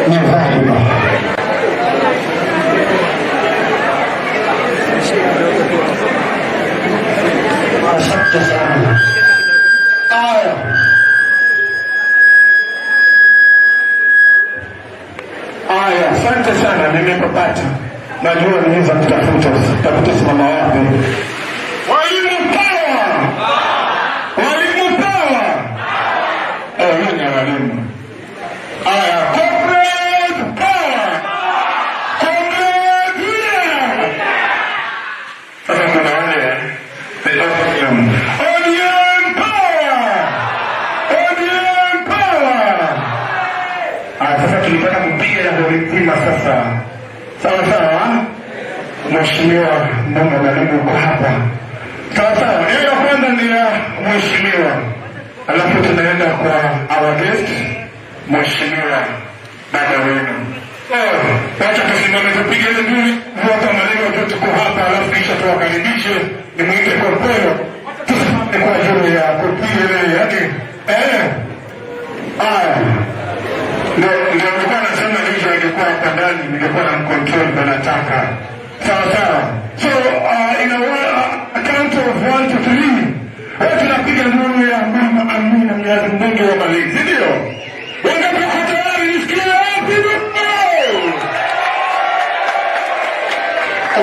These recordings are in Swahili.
ni dhahiri. Asante sana. Aya, asante sana, nimepata. Najua niweza kutafuta simama wapi. Walimu power! Walimu power! Hiyo ni walimu. Aya, comrade power! Comrade yeah! Sasa kuna wale ODM power! ODM power! Sasa tulipata kupiga na kulitima sasa. Sawa. Mheshimiwa mama mwalimu uko hapa. Sawa. Hiyo kwanza ni ya mheshimiwa. Alafu tunaenda kwa our guest, Mheshimiwa Babu Owino. Wacha tusimame tupige nduru. Wote mwalimu wote tuko hapa, alafu kisha tuwakaribishe nimwite kwa pole. Tusimame kwa ajili ya kupiga ile yake. Ndio nilikuwa nasema hizo ingekuwa hapa ndani ningekuwa na control banataka. Sawa. So in a count of 1 to 3. Wote tunapiga nduru ya mama Amina Mwenyezi Mungu wa malezi. Ndio. Wangapi wako tayari nisikie wapi ndio?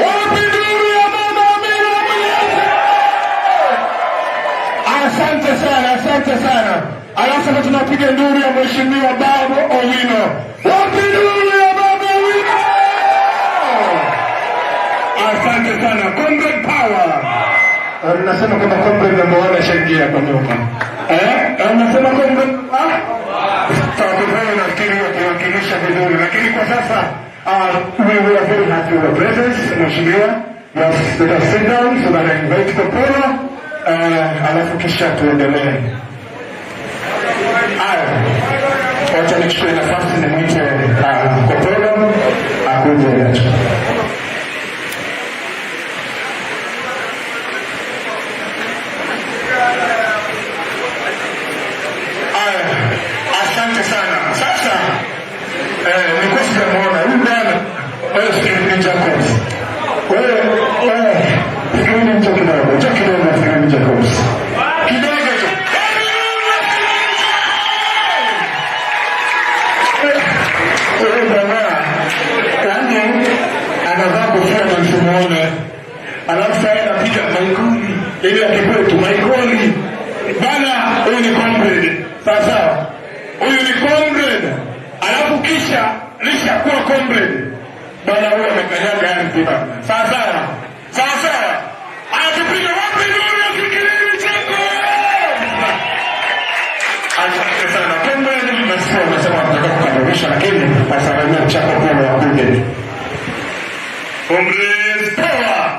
Wapi nduru ya mama Amina Mwenyezi? Asante sana. Alafu tunapiga nduru ya Mheshimiwa Babu Owino. Wapi nduru ya Babu Owino? Asante sana. Comrade power. Nasema kama comrade ndio wanashangia kwa nyuma. Nasema comrade nafikiri wakiwakilisha vizuri, lakini kwa sasa we are very happy with your presence, Mheshimiwa. Yes, let us sit down so that I invite Kopolo. Alafu kisha tuendelee. Wacha nichukue nafasi nimwite Kopolo akuje. Asante sana. Sasa nilikuwa sijamuona huyu bwana. Sikiliza kwanza. Sikiliza mtu kidogo. Sikiliza kwanza. Alafu sasa anapiga maikuli ili akikwetu maikuli bana. Huyu ni comrade sawa, huyu ni comrade. Alafu kisha lisha kuwa comrade bana, huyu amekanyaga yani bana. Sawa anapiga wapi ndio fikiri chako. Asante sana comrade. Nasema nataka kukamilisha, lakini asalimia chako kwa wakuje. Comrade power!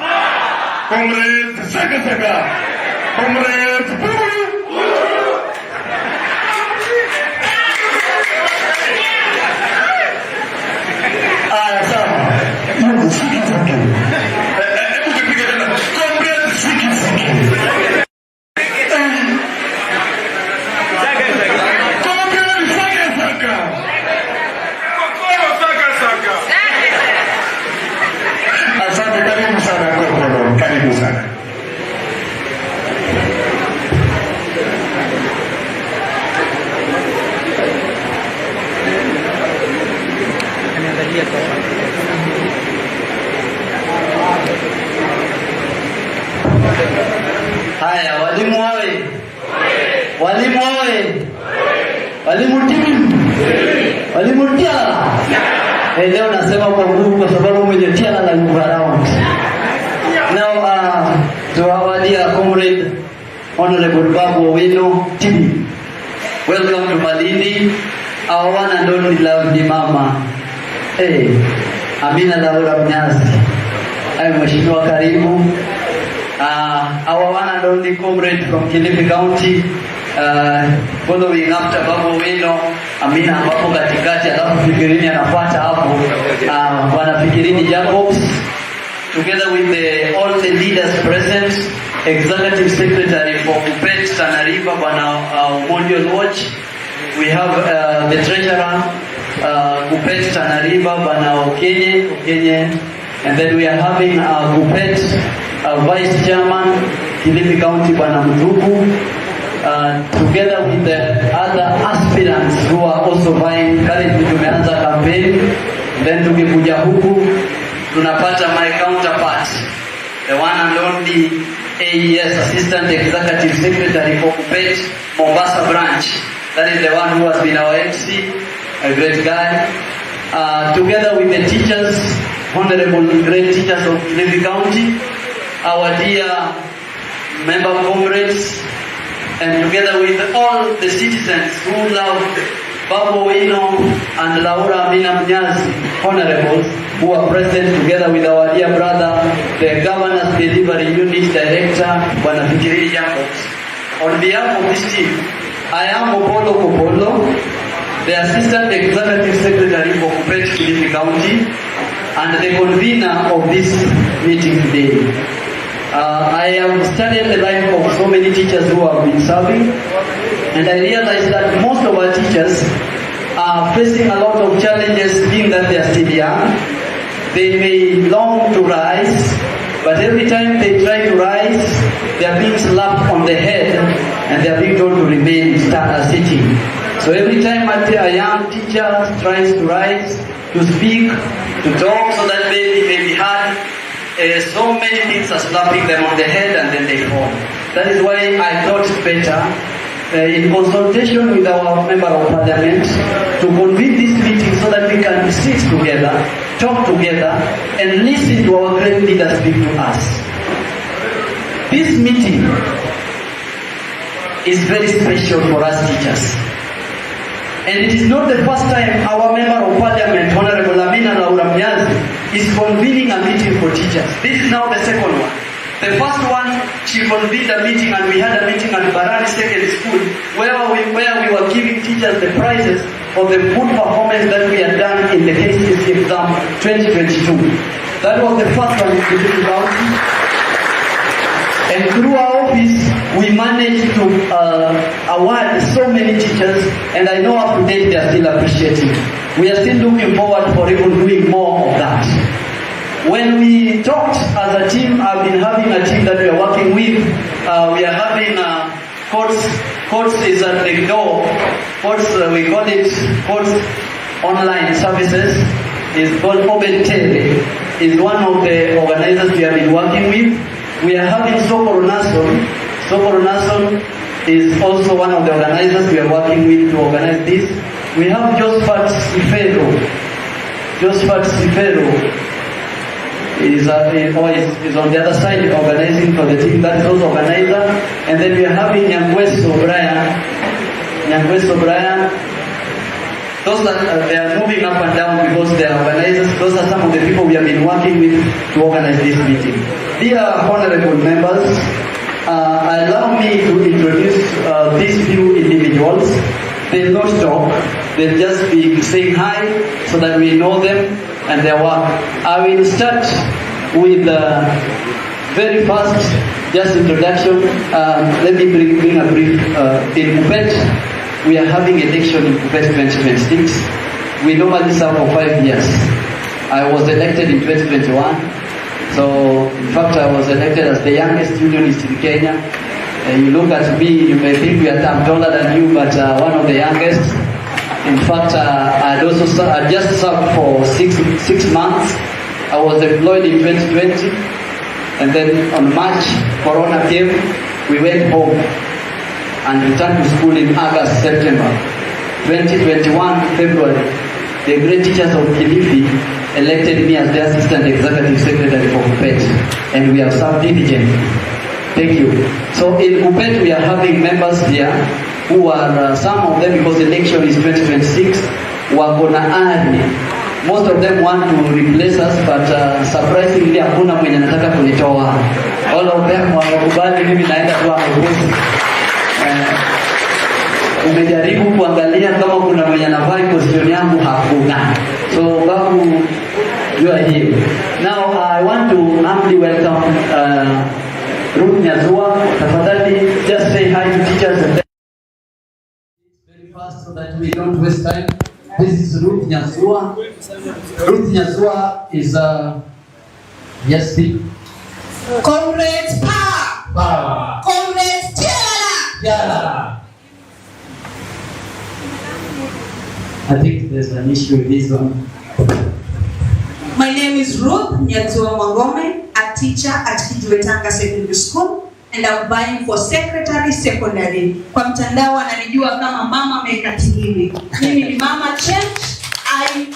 Comrade Sega! Comrade Babu! Karibu sana. Haya, walimu wawe. Walimu wawe. Walimu timu. Walimu tiala. Leo nasema kwa nguvu kwa sababu umejetiana la nguvu around. Now, to our dear comrade, Honorable Babu Owino team, welcome to Malindi, our one and only lovely mama. Hey, Amina Laura Mnyazi. Mheshimiwa karibu. Our one and only comrade from Kilifi County, following after Babu Owino, Amina hapo katikati, alafu Fikirini anafuata hapo. Bwana Fikirini Jacobs, together with all the leaders present, Executive Secretary for Pet Tanariva, Bwana Mondial Watch. We have the Treasurer, Kupet Tanariba, Bana Okenye, and then we are having Kupet Vice Chairman, Kilifi County, Bana Mtuku, together with the other aspirants who are also vying. Currently tumeanza campaign, then tukikuja huku tunapata my counterpart, the one and only AES, Assistant Executive Secretary for Kupet Mombasa branch. That is the one who has been our MC, a great guy. Together with the teachers, honorable great teachers of Kilifi County, our dear member comrades, and together with all the citizens who love Babu Owino and Laura Amina Mnyazi, honorables, who are present together with our dear brother, the Governor's Delivery Unit Director, Bwana Fikiri Jacobs. On behalf of this team, I am Opolo Kopolo, the Assistant Executive Secretary for Kupet Kilifi County, and the convener of this meeting today. I have studied the life of so many teachers who have been serving, and I realized that most of our teachers are facing a lot of challenges, being that they are still young. They may long to rise, but every time they try to rise, they are being slapped on the head and they are being told to remain sitting. So every time a young teacher tries to rise, to speak, to talk so that they may be heard, so many things are slapping them on the head and then they fall. That is why I thought it better, in consultation with our member of parliament, to convene this meeting so that we can sit together, talk together, and listen to our great leaders speak to us. This meeting is very special for us teachers. And it is not the first time our member of parliament, Honorable Amina Laura Mnyazi, is convening a meeting for teachers. This is now the second one. The first one, she convened a meeting, and we had a meeting at Barani Secondary School where we were giving teachers the prizes for the good performance that we had done in the KCSE exam 2022. That was the first one in Kilifi County. And through our office, we managed to award so many teachers, and I know up to date they are still appreciating. We are still looking forward for even doing more of that. When we talked as a team, I've been having a team that we are working with. We are having courts is at the door. Courts, we call it courts online services. Is called Open Tele. Is one of the organizers we have been working with. We are having Sokoro Nason. Sokoro Nason is also one of the organizers we are working with to organize this. We have Josephat Sifero. Josephat Sifero is on the other side organizing for the team. That is also organizer. And then we are having Nyangweso Brian. Nyangweso Brian. Those that they are moving up and down because they are organizers. Those are some of the people we have been working with to organize this meeting. Dear honorable members, allow me to introduce these few individuals. They'll not talk, they'll just be saying hi so that we know them and their work. I will start with the very first just introduction. Let me bring a brief. In Kupet, we are having election in Kupet 2026. We normally serve for 5 years. I was elected in 2021. So, in fact, I was elected as the youngest unionist in Kenya. You look at me, you may think I'm taller than you, but one of the youngest. In fact, I just served for six months. I was employed in 2020, and then on March, Corona came. We went home and returned to school in August, September. 2021, February, the great teachers of Kilifi elected me as the Assistant Executive Secretary for Kupet, and we have served diligently. Thank you. So in Kupet, we are having members here who are, some of them, because the election is 2026, were gonna earn. Most of them want to replace us, but surprisingly, hakuna mwenye nataka kunitoa. All of them wakubali mimi naenda tu hapo. Umejaribu kuangalia kama kuna mwenye anavaa costume yangu, hakuna. So Babu, you are here. Now I want to humbly welcome Ruth Nyazua. Tafadhali just say hi to teachers and very fast so that we don't waste time. This is Ruth Nyazua. Ruth Nyazua is yes, speak. Comrades power! Power. Comrades tiara! Yeah. I think there's an issue with this one. My name is Ruth Nyazua Mangome, a teacher at Kijuetanga Secondary School, and I'm vying for secretary secondary. Kwa mtandao ananijua kama Mama Mekatigili. Mimi ni Mama Change. I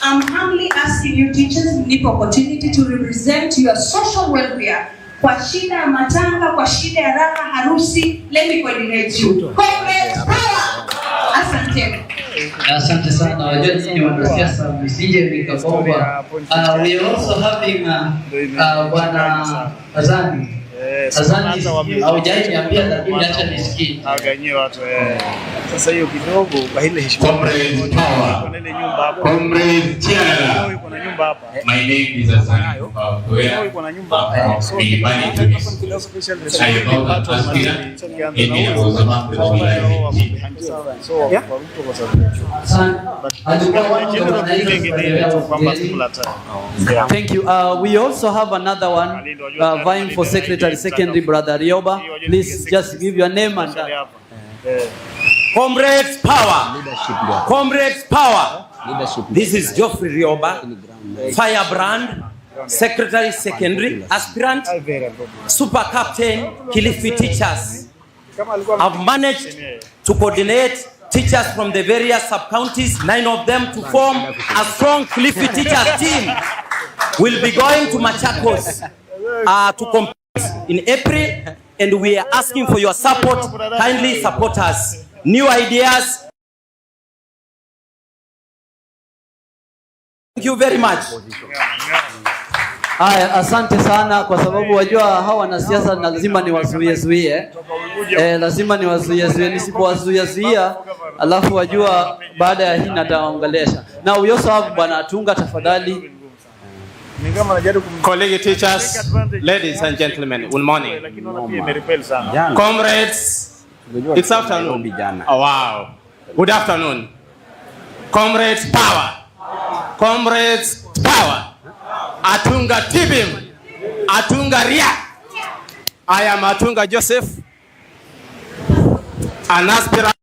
am humbly asking you teachers, nipe opportunity to represent your social welfare. Kwa shida ya matanga, kwa shida ya raha, harusi, let me coordinate you. Comrades power! Asante. Asante sana. Wajua nyinyi wanasiasa msije nikabomba. We are also having bwana Azani. Azani haujaniambia lakini acha nisikie. Aganyie watu sasa hiyo kidogo kwa ile heshima. Comrades power. Kuna ile nyumba hapa. Comrades tiara. Kuna nyumba hapa. My name is Azani. Kuna nyumba hapa. So I know that aspirant in Ozama so Thank you. We also have another one vying for secretary secondary, brother Rioba. Please just give your name and Comrades power. Comrades power. This is Geoffrey Rioba, firebrand, secretary secondary, aspirant, super captain, Kilifi teachers. I've managed to coordinate teachers from the various sub-counties, 9 of them, to form a strong Kilifi teachers team. We'll be going to Machakos to compete in April, and we are asking for your support. Kindly support us. New ideas. Thank you very much. Haya, asante sana kwa sababu wajua hawa wanasiasa lazima niwazuie. Lazima niwazuie. Nisipowazuia alafu wajua baada ya hii nataongelesha. Now we also have bwana Atunga, tafadhali. Colleague teachers, ladies and gentlemen, good morning. Comrades, it's afternoon. Oh, wow. Good afternoon. Comrades power. Comrades power. Atunga Tibim. Atunga Ria. I am Atunga Joseph, an aspirant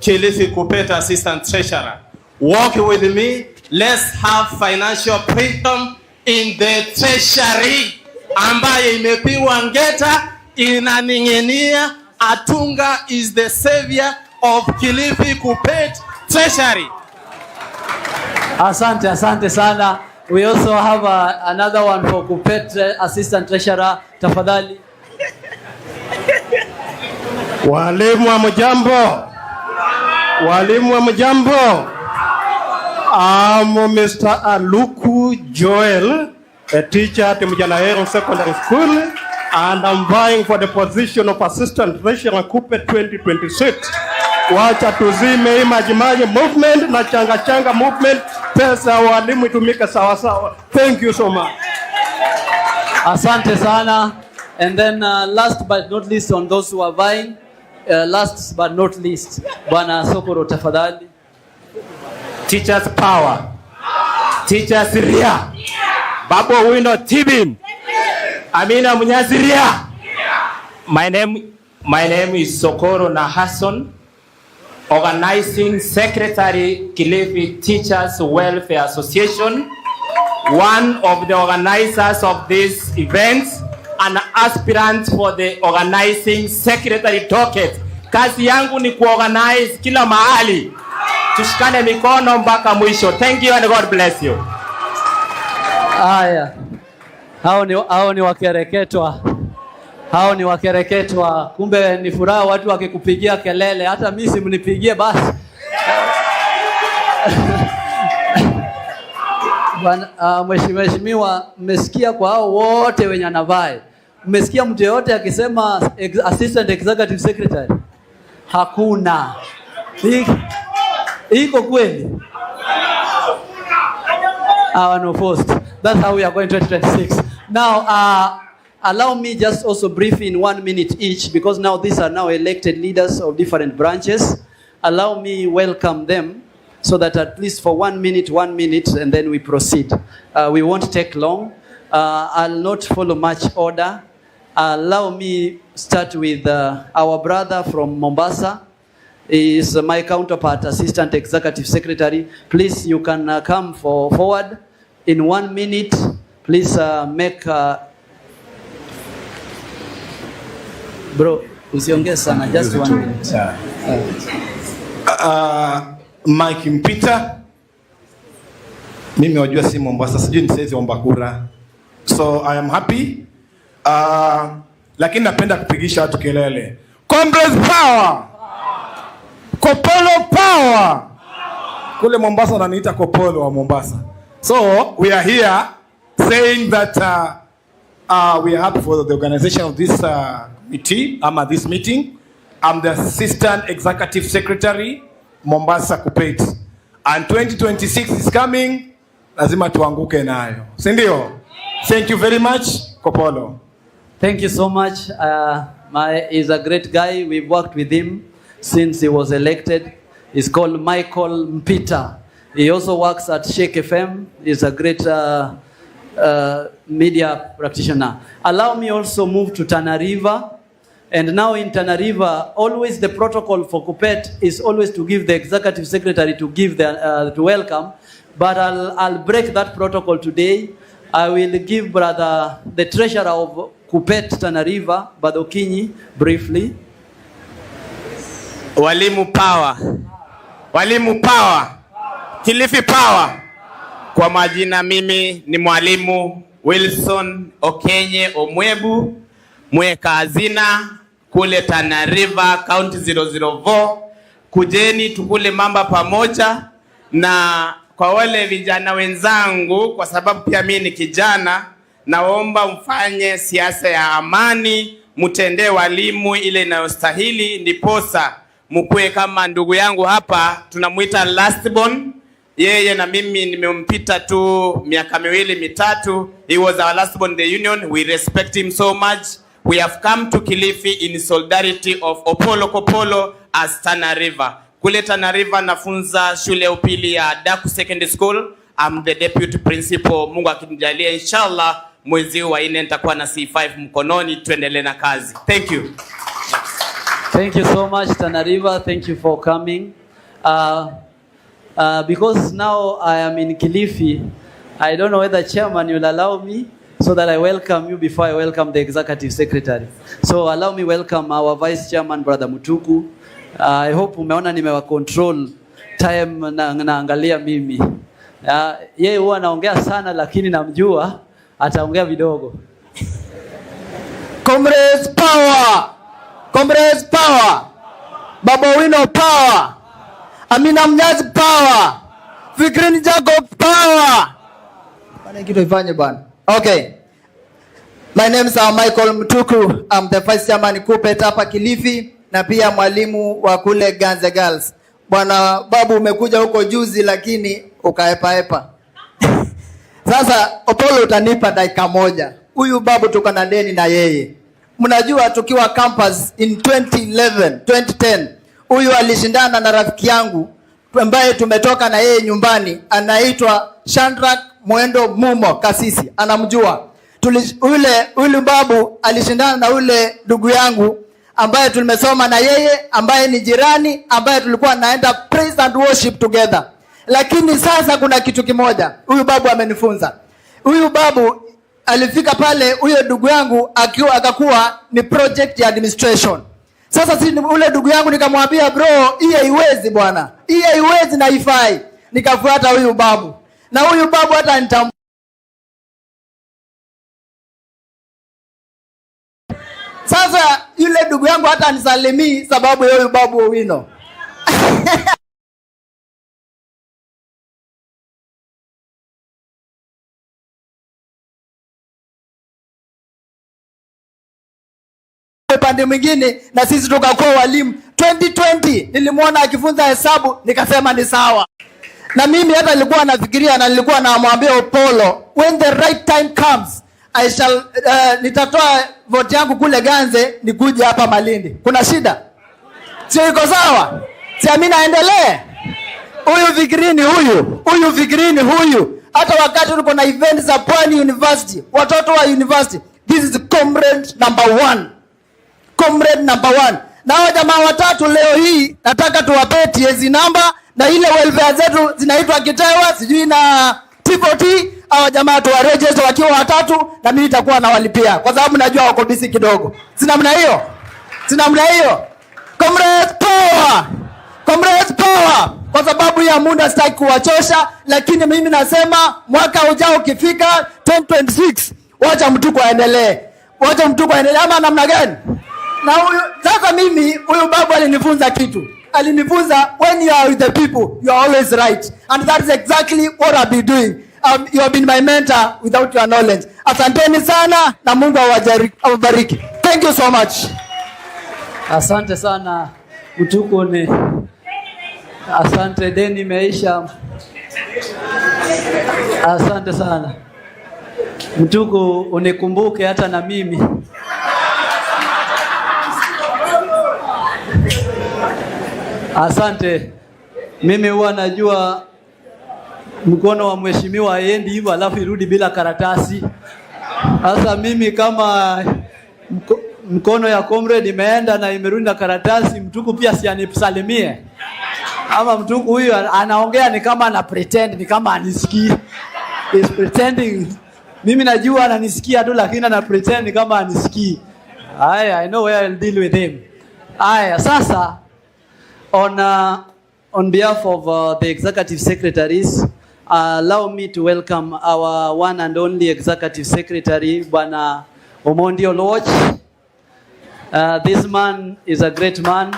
Kilifi Kupeta assistant treasurer. Work with me. Let's have financial freedom in the treasury ambaye imepiwa ngeta inaning'inia. Atunga is the savior of Kilifi Kupet treasury. Asante sana. We also have another one for Kupet assistant treasurer, tafadhali. Walimu wa mjambo. Walimu wa mjambo. I'm Mr. Aluku Joel, a teacher at Mjanaero Secondary School, and I'm vying for the position of Assistant Treasurer Kupet 2026. Wacha tuzime majimaji movement na changa movement, pesa walimu itumike sawa sawa. Thank you so much. Asante sana. And then last but not least on those who are vying, last but not least, Bwana Sokoro, tafadhali. Teachers power. Teachers Ria. Babu Owino Tibim. Amina Munyaziria. My name is Sokoro Nahason, organizing secretary Kilifi Teachers Welfare Association, one of the organizers of this event, an aspirant for the organizing secretary docket. Kazi yangu ni kuorganize kila mahali. Tushikane mikono mpaka mwisho. Thank you and God bless you. Haya. Hao ni wakereketwa. Hao ni wakereketwa. Kumbe ni furaha watu wakikupigia kelele. Hata mimi simnipigie basi. Bwana mheshimiwa, mmesikia kwa hao wote wenye anavai. Mmesikia mtu yote akisema assistant executive secretary? Hakuna. Iko kweli? No first. That's how we are going to 2026. Now, allow me just also brief in 1 minute each, because now these are now elected leaders of different branches. Allow me welcome them so that at least for 1 minute, and then we proceed. We won't take long. I'll not follow much order. Allow me start with our brother from Mombasa. He is my counterpart, Assistant Executive Secretary. Please, you can come forward. In 1 minute, please make... Bro, usiongee sana, just 1 minute. Mike Mpita. Mimi wajua si Mombasa, sijui nisezi omba kura. So I am happy. Lakini napenda kupigisha watu kelele. Comrades power! Kopolo power! Kule Mombasa wananiita Kopolo wa Mombasa. So we are here saying that we are happy for the organization of this this meeting. I'm the Assistant Executive Secretary, Mombasa Kupet. And 2026 is coming. Lazima tuanguke nayo. Sindio? Thank you very much, Kopolo. Thank you so much. He's a great guy. We've worked with him since he was elected. He's called Michael Mpita. He also works at Sheikh FM. He's a great media practitioner. Allow me also move to Tana River. And now in Tana River, always the protocol for Kupet is always to give the executive secretary to give to welcome. But I'll break that protocol today. I will give brother the treasurer of Kupet Tana River, Badokinyi, briefly. Walimu power. Walimu power. Kilifi power. Kwa majina mimi ni mwalimu Wilson Okenye Omwebu, mweka hazina kule Tana River, County 004. Kujeni tukule mamba pamoja, na kwa wale vijana wenzangu, kwa sababu pia mimi ni kijana, naomba mfanye siasa ya amani, mtendee walimu ile inayostahili, ndiposa mkue kama ndugu yangu hapa tunamuita last born. Yeye na mimi nimempita tu miaka 2-3. He was our last born in the union. We respect him so much. We have come to Kilifi in solidarity of Opolo Kopolo as Tana River. Kule Tana River nafunza shule ya upili ya Daku Secondary School. I'm the deputy principal. Mungu akinijalia inshallah mwezi wa 4 nitakuwa na C5 mkononi, tuendelee na kazi. Thank you. Thank you so much, Tana River. Thank you for coming. Because now I am in Kilifi, I don't know whether chairman will allow me so that I welcome you before I welcome the executive secretary. So allow me welcome our vice chairman, brother Mutuku. I hope umeona nimewa control time naangalia mimi. Yeye huwa anaongea sana lakini namjua ataongea vidogo. Comrades power! Comrades power! Babu Owino power! Amina Mnyazi power! Fikrini Jacob power! Bana kitu ifanye bana. Okay. My name is Michael Mtuku. I'm the vice chairman Kupet hapa Kilifi na pia mwalimu wa kule Ganze Girls. Bwana Babu umekuja huko juzi lakini ukaepa. Sasa Opolo utanipa dakika moja. Huyu Babu tuko na deni na yeye. Mnajua tukiwa campus in 2010, huyu alishindana na rafiki yangu ambaye tumetoka na yeye nyumbani, anaitwa Shandrak Mwendo Mumo Kasisi, anamjua. Ule Babu alishindana na ule ndugu yangu ambaye tulimesoma na yeye, ambaye ni jirani, ambaye tulikuwa naenda praise and worship together. Lakini sasa kuna kitu kimoja huyu Babu amenifunza. Huyu Babu alifika pale, huyo ndugu yangu akakuwa ni project ya administration. Sasa ule ndugu yangu nikamwambia, bro, hii haiwezi bwana, hii haiwezi na haifai. Nikafuata huyu Babu, na huyu Babu hata nitambua. Sasa yule ndugu yangu hata anisalimii sababu ya huyu Babu Owino. Pande mwingine na sisi tukakuwa walimu. 2020 nilimuona akifunza hesabu, nikasema ni sawa. Na mimi hata nilikuwa nafikiria na nilikuwa namwambia Opolo, when the right time comes I shall nitatoa vote yangu kule Ganze nikuje hapa Malindi. Kuna shida? Sio iko sawa? Si mimi naendelee? Huyu Vikirini huyu. Hata wakati tuko na event za Pwani University, watoto wa university, this is comrade number 1. Comrade number 1. Na hao jamaa watatu leo hii nataka tuwape TZ number na ile welfare zetu zinaitwa Kitewa, sijui na T40. Hao jamaa tuwa register wakiwa watatu na mimi nitakuwa nawalipia kwa sababu najua wako busy kidogo. Si namna hiyo? Comrade power! Comrade power! Kwa sababu ya muda sitaki kuwachosha, lakini mimi nasema mwaka ujao ukifika 2026 wacha mtuko aendelee. Ama namna gani? Na huyu sasa mimi huyu babu alinifunza kitu. Alinifunza when you are with the people you are always right, and that is exactly what I've been doing. You have been my mentor without your knowledge. Asanteni sana na Mungu awabariki. Thank you so much. Asante sana Mtuko ni. Asante deni meisha. Asante sana Mtuko, unikumbuke hata na mimi. Asante. Mimi huwa najua mkono wa mheshimiwa haendi hivyo alafu irudi bila karatasi. Sasa mimi kama mkono ya comrade imeenda na imerudi na karatasi, Mtuko pia si anisalimie. Ama Mtuko huyu anaongea ni kama ana pretend, ni kama anisikii. He's pretending. Mimi najua ananisikia tu lakini ana pretend kama anisikii. I know where I'll deal with him. Sasa on behalf of the executive secretaries, allow me to welcome our one and only executive secretary, Bwana Omondi Oloch. This man is a great man.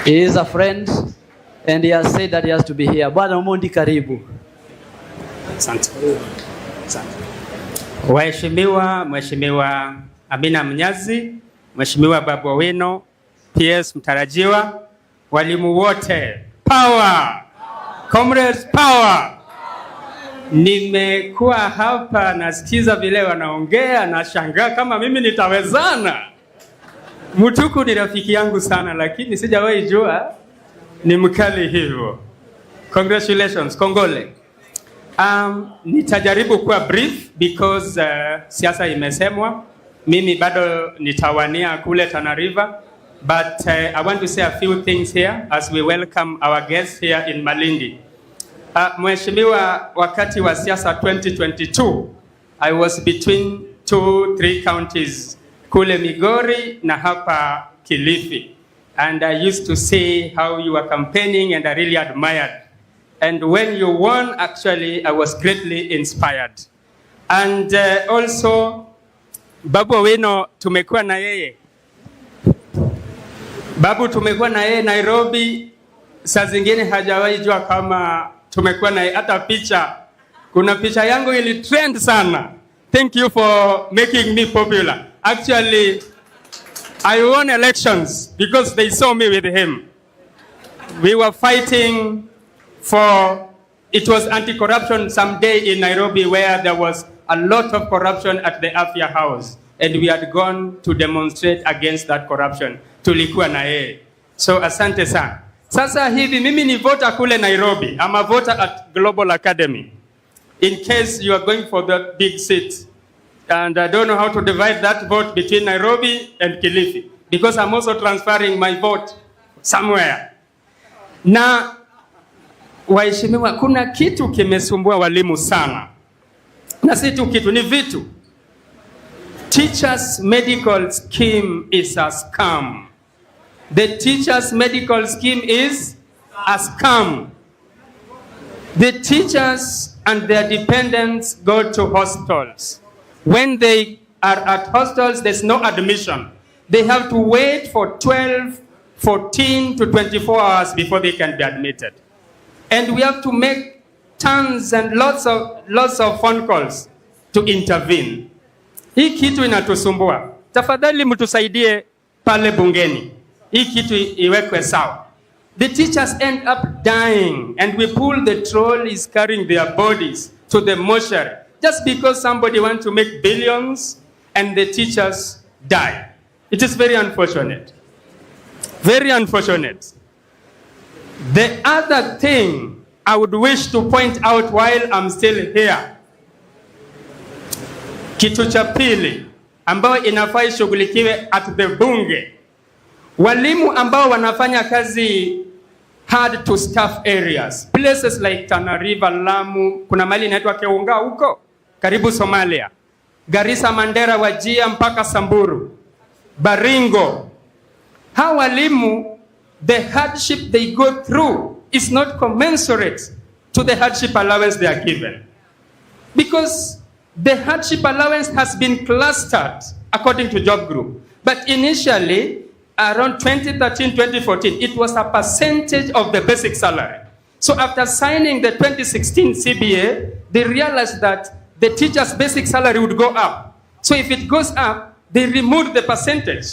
He is a friend and he has said that he has to be here. Bwana Omondi, karibu. Asante. Mheshimiwa Amina Mnyazi, Mheshimiwa Babu Owino, PS mtarajiwa, walimu wote, power! Comrades power! Nimekuwa hapa nasikiza vile wanaongea na shangaa kama mimi nitawezana. Mtuko ni rafiki yangu sana lakini sijawahi jua ni mkali hivyo. Congratulations, kongole. Nitajaribu kuwa brief because siasa imesemwa. Mimi bado nitawania kule Tana River, but I want to say a few things here as we welcome our guests here in Malindi. Mheshimiwa, wakati wa siasa 2022, I was between 2-3 counties, kule Migori na hapa Kilifi. And I used to see how you were campaigning and I really admired. And when you won, actually, I was greatly inspired. And also, Babu Owino tumekuwa na yeye. Babu tumekuwa na yeye Nairobi, saa zingine hajawahi jua kama tumekuwa na yeye. Hata picha, kuna picha yangu ili trend sana. Thank you for making me popular. Actually, I won elections because they saw me with him. We were fighting for, it was anti-corruption someday in Nairobi where there was a lot of corruption at the Afya House. And we had gone to demonstrate against that corruption. Tulikuwa na yeye. So asante sana. Sasa hivi mimi ni voter kule Nairobi. I'm a voter at Global Academy. In case you are going for that big seat. And I don't know how to divide that vote between Nairobi and Kilifi. Because I'm also transferring my vote somewhere. Na waheshimiwa, kuna kitu kimesumbua walimu sana. Na si tu kitu, ni vitu. Teachers' medical scheme is a scam. The teachers' medical scheme is a scam. The teachers and their dependents go to hostels. When they are at hostels, there's no admission. They have to wait for 12, 14 to 24 hours before they can be admitted. And we have to make tons and lots of phone calls to intervene. Hii kitu inatusumbua. Tafadhali mtusaidie pale bungeni. Hii kitu iwekwe sawa. The teachers end up dying and we pull the trolleys carrying their bodies to the mortuary just because somebody wants to make billions and the teachers die. It is very unfortunate. Very unfortunate. The other thing I would wish to point out while I'm still here, kitu cha pili ambayo inafaa ishughulikiwe at the bunge, walimu ambao wanafanya kazi hard to staff areas, places like Tana River, Lamu, kuna mali inaitwa Keunga huko karibu Somalia, Garissa, Mandera, Wajia mpaka Samburu, Baringo. Hawa walimu, the hardship they go through is not commensurate to the hardship allowance they are given, because the hardship allowance has been clustered according to job group. But initially, around 2013, 2014, it was a percentage of the basic salary. So after signing the 2016 CBA, they realized that the teacher's basic salary would go up. So if it goes up, they removed the percentage,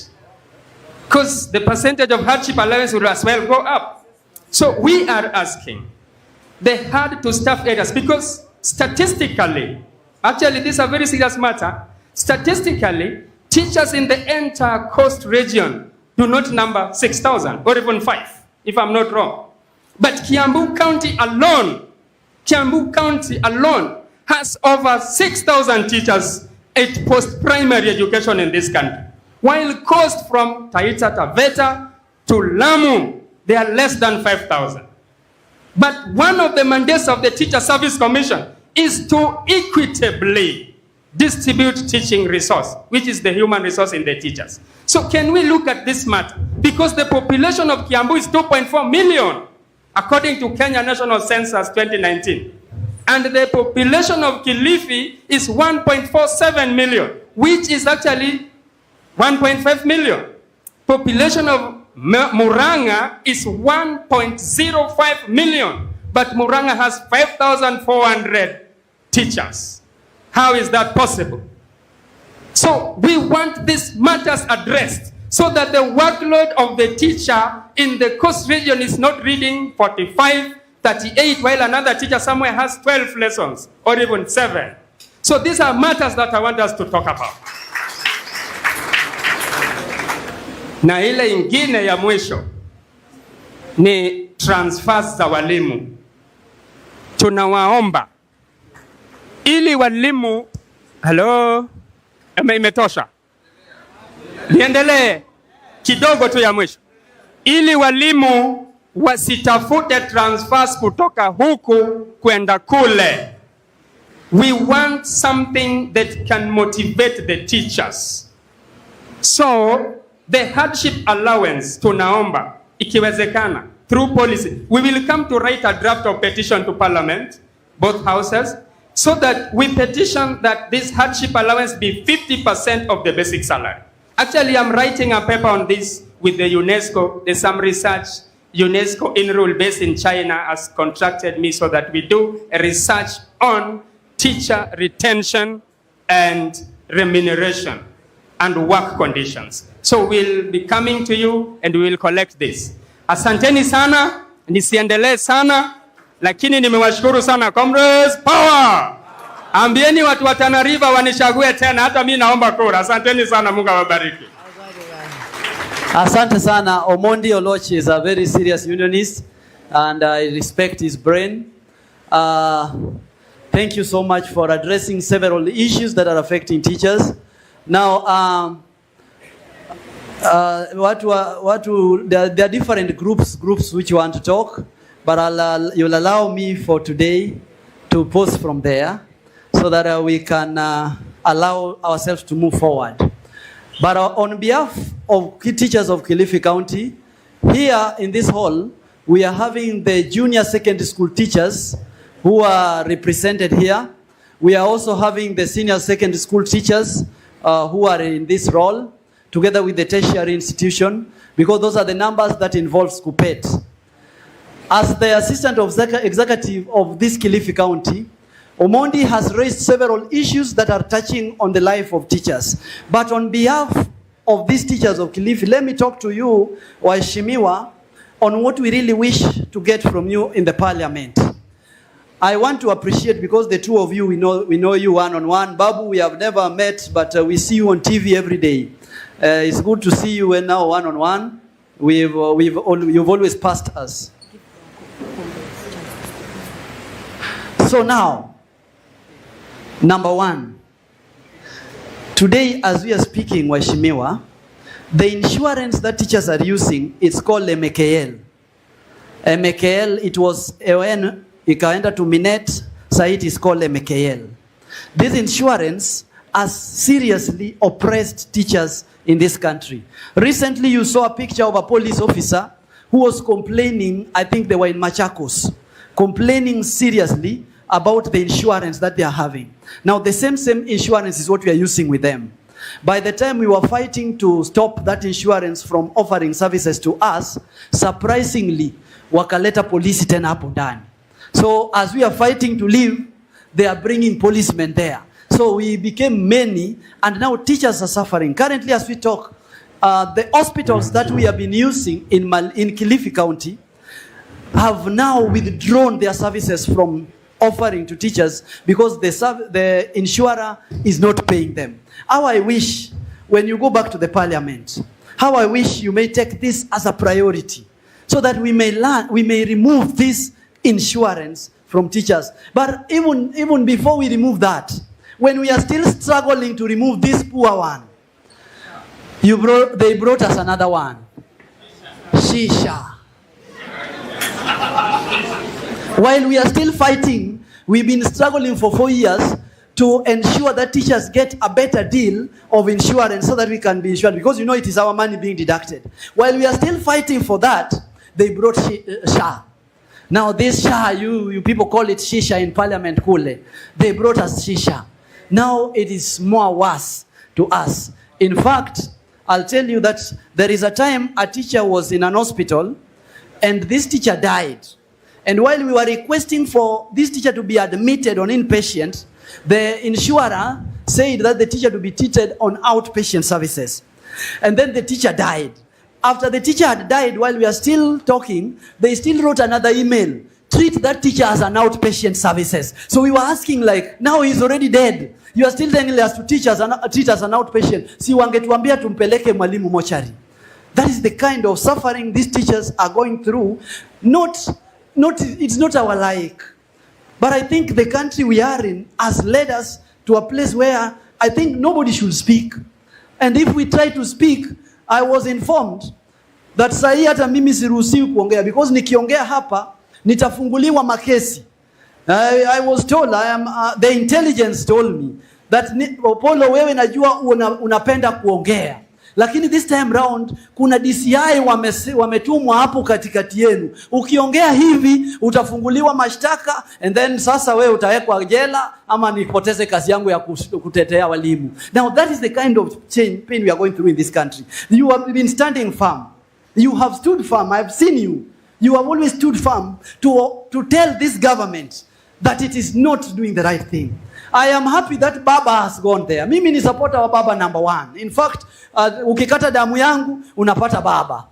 because the percentage of hardship allowance would as well go up. So we are asking the hard to staff areas, because statistically, actually this is a very serious matter, statistically, teachers in the entire coast region do not number 6,000 or even 5, if I'm not wrong. But Kiambu County alone has over 6,000 teachers at post-primary education in this country. While coast from Taita Taveta to Lamu, they are less than 5,000. But one of the mandates of the Teacher Service Commission is to equitably distribute teaching resource, which is the human resource in the teachers. So can we look at this matter? Because the population of Kiambu is 2.4 million, according to Kenya National Census 2019. And the population of Kilifi is 1.47 million, which is actually 1.5 million. Population of Muranga is 1.05 million, but Muranga has 5,400 teachers. How is that possible? So we want these matters addressed so that the workload of the teacher in the coast region is not reading 45, 38, while another teacher somewhere has 12 lessons or even 7. So these are matters that I want us to talk about. Na ile ingine ya mwisho ni transfers za walimu. Tunawaomba ili walimu, imetosha, niendelee kidogo tu ya mwisho, ili walimu wasitafute transfers kutoka huku kwenda kule. We want something that can motivate the teachers. So the hardship allowance, tunaomba ikiwezekana through policy, we will come to write a draft of petition to Parliament, both houses, so that we petition that this hardship allowance be 50% of the basic salary. Actually, I'm writing a paper on this with the UNESCO. There's some research. UNESCO in-rule based in China has contracted me so that we do a research on teacher retention and remuneration and work conditions. So we'll be coming to you and we will collect this. Asanteni sana, nisiendelee sana, lakini nimewashukuru sana. Comrades, power! Ambieni watu wa Tana River wanichague tena, hata mimi naomba kura. Asanteni sana, Mungu awabariki. Asante sana. Omondi Oloch is a very serious unionist and I respect his brain. Thank you so much for addressing several issues that are affecting teachers. Now, there are different groups which want to talk, but you'll allow me for today to pause from there so that we can allow ourselves to move forward. But on behalf of teachers of Kilifi County, here in this hall, we are having the junior secondary school teachers who are represented here. We are also having the senior secondary school teachers who are in this role, together with the tertiary institution, because those are the numbers that involve Skupet. As the assistant of executive of this Kilifi County, Omondi has raised several issues that are touching on the life of teachers. But on behalf of these teachers of Kilifi, let me talk to you, Waheshimiwa, on what we really wish to get from you in the parliament. I want to appreciate, because the two of you, we know you one-on-one. Babu, we have never met, but we see you on TV every day. It's good to see you now one-on-one. You've always passed us. So now, number one, today as we are speaking, Waheshimiwa, the insurance that teachers are using, it's called MKL. MKL, it was when ikaenda to Minet, so it is called MKL. This insurance has seriously oppressed teachers in this country. Recently, you saw a picture of a police officer who was complaining, I think they were in Machakos, complaining seriously about the insurance that they are having. Now, the same insurance is what we are using with them. By the time we were fighting to stop that insurance from offering services to us, surprisingly, wakaleta polisi tena hapo ndani. So, as we are fighting to leave, they are bringing policemen there. So we became many, and now teachers are suffering. Currently, as we talk, the hospitals that we have been using in Kilifi County have now withdrawn their services from offering to teachers because the insurer is not paying them. How I wish, when you go back to the parliament, how I wish you may take this as a priority so that we may remove this insurance from teachers. But even before we remove that, when we are still struggling to remove this poor one, they brought us another one. Shisha. While we are still fighting, we've been struggling for 4 years to ensure that teachers get a better deal of insurance so that we can be insured. Because you know it is our money being deducted. While we are still fighting for that, they brought Sha. Now this Sha, you people call it Shisha in Parliament Kule. They brought us Shisha. Now it is more worse to us. In fact, I'll tell you that there is a time a teacher was in an hospital and this teacher died. And while we were requesting for this teacher to be admitted on inpatient, the insurer said that the teacher to be treated on outpatient services. And then the teacher died. After the teacher had died, while we are still talking, they still wrote another email. Treat that teacher as an outpatient services. So we were asking like, now he's already dead. You are still telling us to treat as an outpatient. Si wangetuambia tumpeleke mwalimu mochari. That is the kind of suffering these teachers are going through. It's not our like. But I think the country we are in has led us to a place where I think nobody should speak. And if we try to speak, I was informed that sahi hata mimi siruhusiwi kuongea because nikiongea hapa nitafunguliwa makesi. I was told, the intelligence told me that Polo, wewe najua unapenda kuongea. Lakini this time round kuna DCI wametumwa hapo katikati yenu. Ukiongea hivi utafunguliwa mashtaka and then sasa wewe utawekwa jela ama nipoteze kazi yangu ya kutetea walimu. Now that is the kind of pain we are going through in this country. You have been standing firm. You have stood firm. I have seen you. You have always stood firm to tell this government that it is not doing the right thing. I am happy that Baba has gone there. Mimi ni supporter wa Baba number 1. In fact, ukikata damu yangu unapata Baba.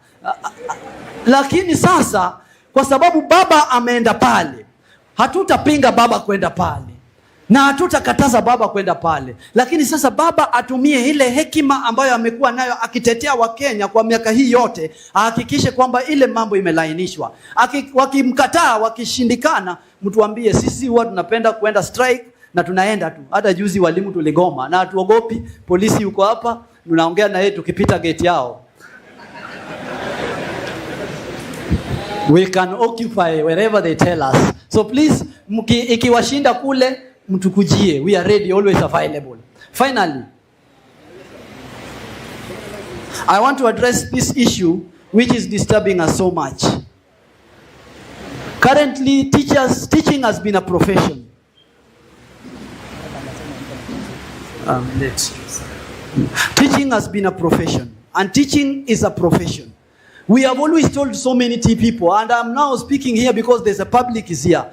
Lakini sasa kwa sababu Baba ameenda pale, hatutapinga Baba kwenda pale. Na hatutakataza Baba kwenda pale. Lakini sasa Baba atumie ile hekima ambayo amekuwa nayo akitetea Wakenya kwa miaka hii yote, ahakikishe kwamba ile mambo imelainishwa. Wakimkataa, wakishindikana, mtuambie sisi huwa tunapenda kwenda strike na tunaenda tu. Hata juzi walimu tuligoma na hatuogopi, polisi yuko hapa, tunaongea na yeye tukipita gate yao. We can occupy wherever they tell us. So please, ikiwashinda kule, mtukujie. We are ready, always available. Finally, I want to address this issue which is disturbing us so much. Currently, teaching has been a profession. Teaching has been a profession, and teaching is a profession. We have always told so many people, and I'm now speaking here because there's a public is here.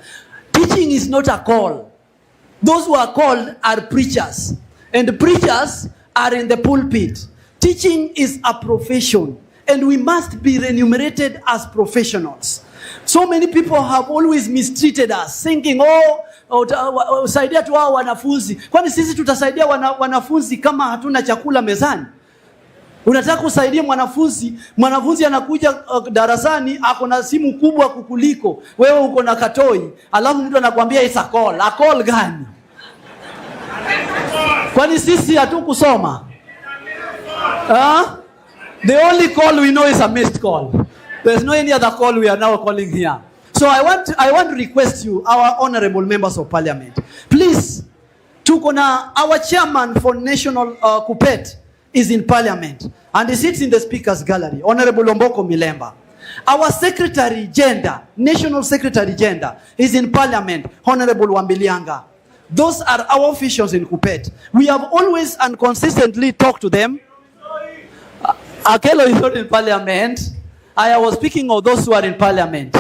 Teaching is not a call. Those who are called are preachers, and the preachers are in the pulpit. Teaching is a profession, and we must be remunerated as professionals. So many people have always mistreated us, thinking, usaidia tu wao wanafunzi. Kwani sisi tutasaidia wanafunzi kama hatuna chakula mezani? Unataka kusaidia mwanafunzi anakuja darasani ako na simu kubwa kukuliko, wewe uko na katoi, alafu mtu anakuambia it's a call. A call gani? Kwani sisi hatukusoma? The only call we know is a missed call. There's no any other call we are now calling here. So I want to request you, our honorable members of parliament, please, tuko na our chairman for national Kupet is in parliament and he sits in the speaker's gallery, Honorable Omboko Milemba. Our secretary gender, national secretary gender, is in parliament, Honorable Wambilianga. Those are our officials in Kupet. We have always and consistently talked to them. Akelo is not in parliament. I was speaking of those who are in parliament.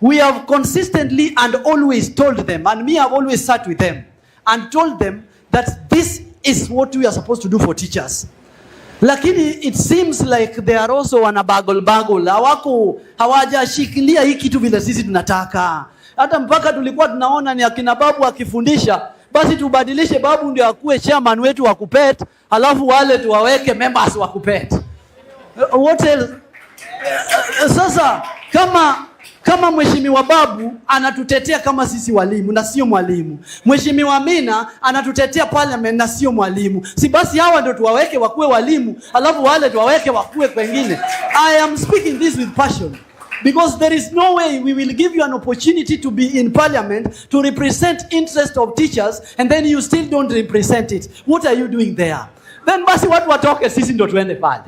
We have consistently and always told them, and me have always sat with them and told them that this is what we are supposed to do for teachers. Lakini it seems like they are also bagul. Hawajashikilia hii kitu vile sisi tunataka. Hata mpaka tulikuwa tunaona ni akina Babu akifundisha, basi tubadilishe Babu ndio akuwe chairman wetu wa Kupet, alafu wale tuwaweke members wa Kupet. What else? Sasa kama Mheshimiwa Babu anatutetea kama sisi walimu na sio mwalimu, Mheshimiwa Amina anatutetea parliament na sio mwalimu, si basi hawa ndio tuwaweke wakuwe walimu, alafu wale tuwaweke wakuwe kwengine? I am speaking this with passion because there is no way we will give you an opportunity to be in parliament to represent interest of teachers and then you still don't represent it. What are you doing there? Then basi watu watoke, sisi ndio tuende pale.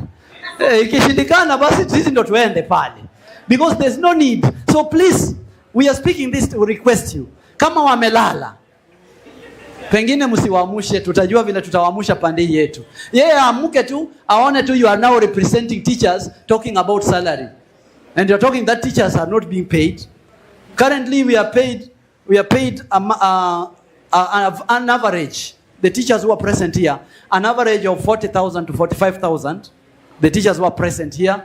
Ikishindikana basi sisi ndio tuende pale. Because there's no need. So please, we are speaking this to request you. Kama wamelala, pengine msiwaamshe, tutajua vile tutawaamsha pande yetu. Yeye amuke tu, aone tu you are now representing teachers talking about salary. And you're talking that teachers are not being paid. Currently we are paid an average. The teachers who are present here, an average of 40,000 to 45,000. The teachers who are present here.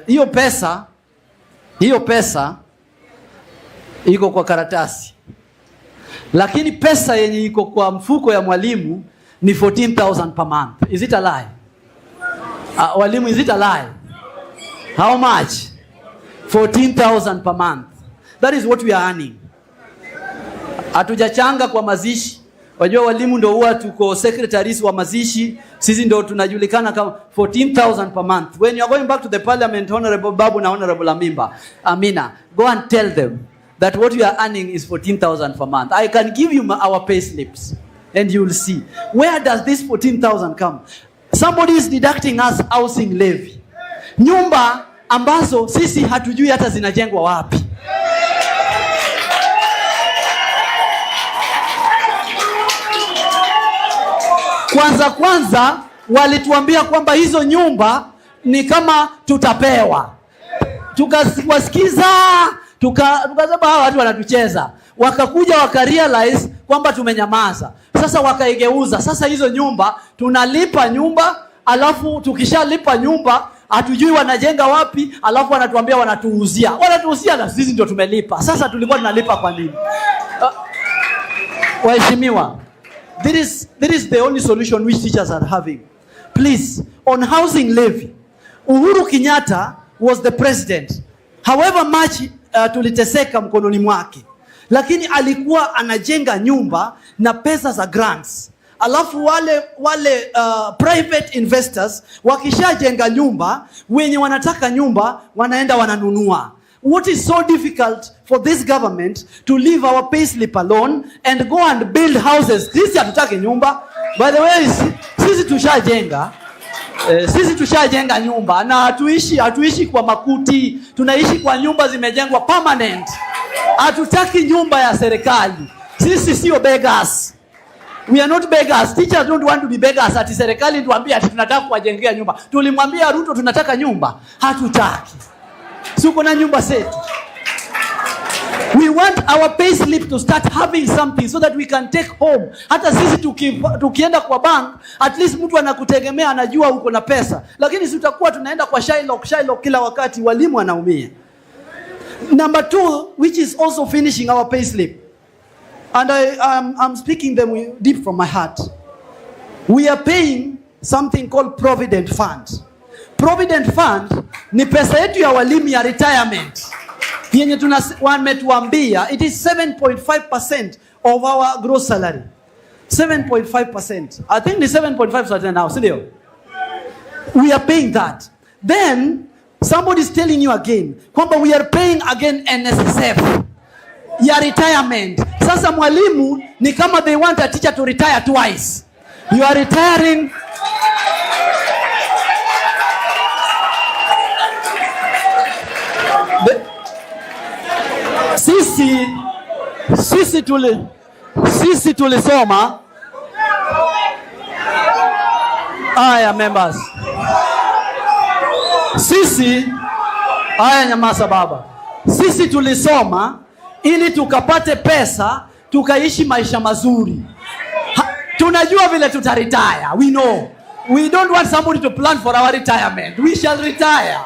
Hiyo pesa iko kwa karatasi, lakini pesa yenye iko kwa mfuko ya mwalimu ni 14,000 per month. Is it a lie? Walimu, is it a lie? How much? 14,000 per month. That is what we are earning. Hatujachanga kwa mazishi. Wajua walimu ndio huwa tuko secretaries wa mazishi, sisi ndio tunajulikana kama 14,000 per month. When you are going back to the parliament, Honorable Babu na Honorable Amina, go and tell them that what you are earning is 14,000 per month. I can give you our pay slips and you will see. Where does this 14,000 come? Somebody is deducting us housing levy. Nyumba ambazo sisi hatujui hata zinajengwa wapi. Kwanza walituambia kwamba hizo nyumba ni kama tutapewa. Tukawasikiza, tukasema hawa watu wanatucheza. Wakakuja wakarealize kwamba tumenyamaza. Sasa wakaigeuza. Sasa hizo nyumba tunalipa nyumba, alafu tukishalipa nyumba hatujui wanajenga wapi, alafu wanatuambia wanatuuzia. Wanatuuzia na sisi ndio tumelipa. Sasa tulikuwa tunalipa kwa nini? Waheshimiwa, That is the only solution which teachers are having. Please, on housing levy, Uhuru Kenyatta was the president. However much tuliteseka mkononi mwake, lakini alikuwa anajenga nyumba na pesa za grants. Alafu wale private investors wakishajenga nyumba, wenye wanataka nyumba wanaenda wananunua. What is so difficult for this government to leave our payslip alone and go and build houses? Sisi hatutaki nyumba. By the way, sisi tushajenga nyumba na hatuishi kwa makuti. Tunaishi kwa nyumba zimejengwa permanent. Hatutaki nyumba ya serikali. Sisi sio beggars. We are not beggars. Teachers don't want to be beggars. Ati serikali tuambie ati tunataka kuwajengea nyumba. Tulimwambia Ruto tunataka nyumba. Hatutaki. Suko na nyumba zetu. We want our pay slip to start having something so that we can take home. Hata sisi tukienda kwa bank, at least mtu anakutegemea, anajua uko na pesa. Lakini si tutakuwa tunaenda kwa Shylock kila wakati, walimu wanaumia. Number 2, which is also finishing our pay slip. And I'm speaking them deep from my heart. We are paying something called Provident Fund. Provident Fund ni pesa yetu ya walimu ya retirement. Yenye wametuambia it is 7.5% of our gross salary. 7.5%. I think the 7.5% now, sindio? We are paying that. Then somebody is telling you again, kwamba we are paying again NSSF ya retirement. Sasa mwalimu ni kama they want a teacher to retire twice. You are retiring. Sisi tulisoma. Aya members. Aya nyamaza baba. Sisi tulisoma ili tukapate pesa, tukaishi maisha mazuri. Tunajua vile tutaretire. We know. We don't want somebody to plan for our retirement. We shall retire.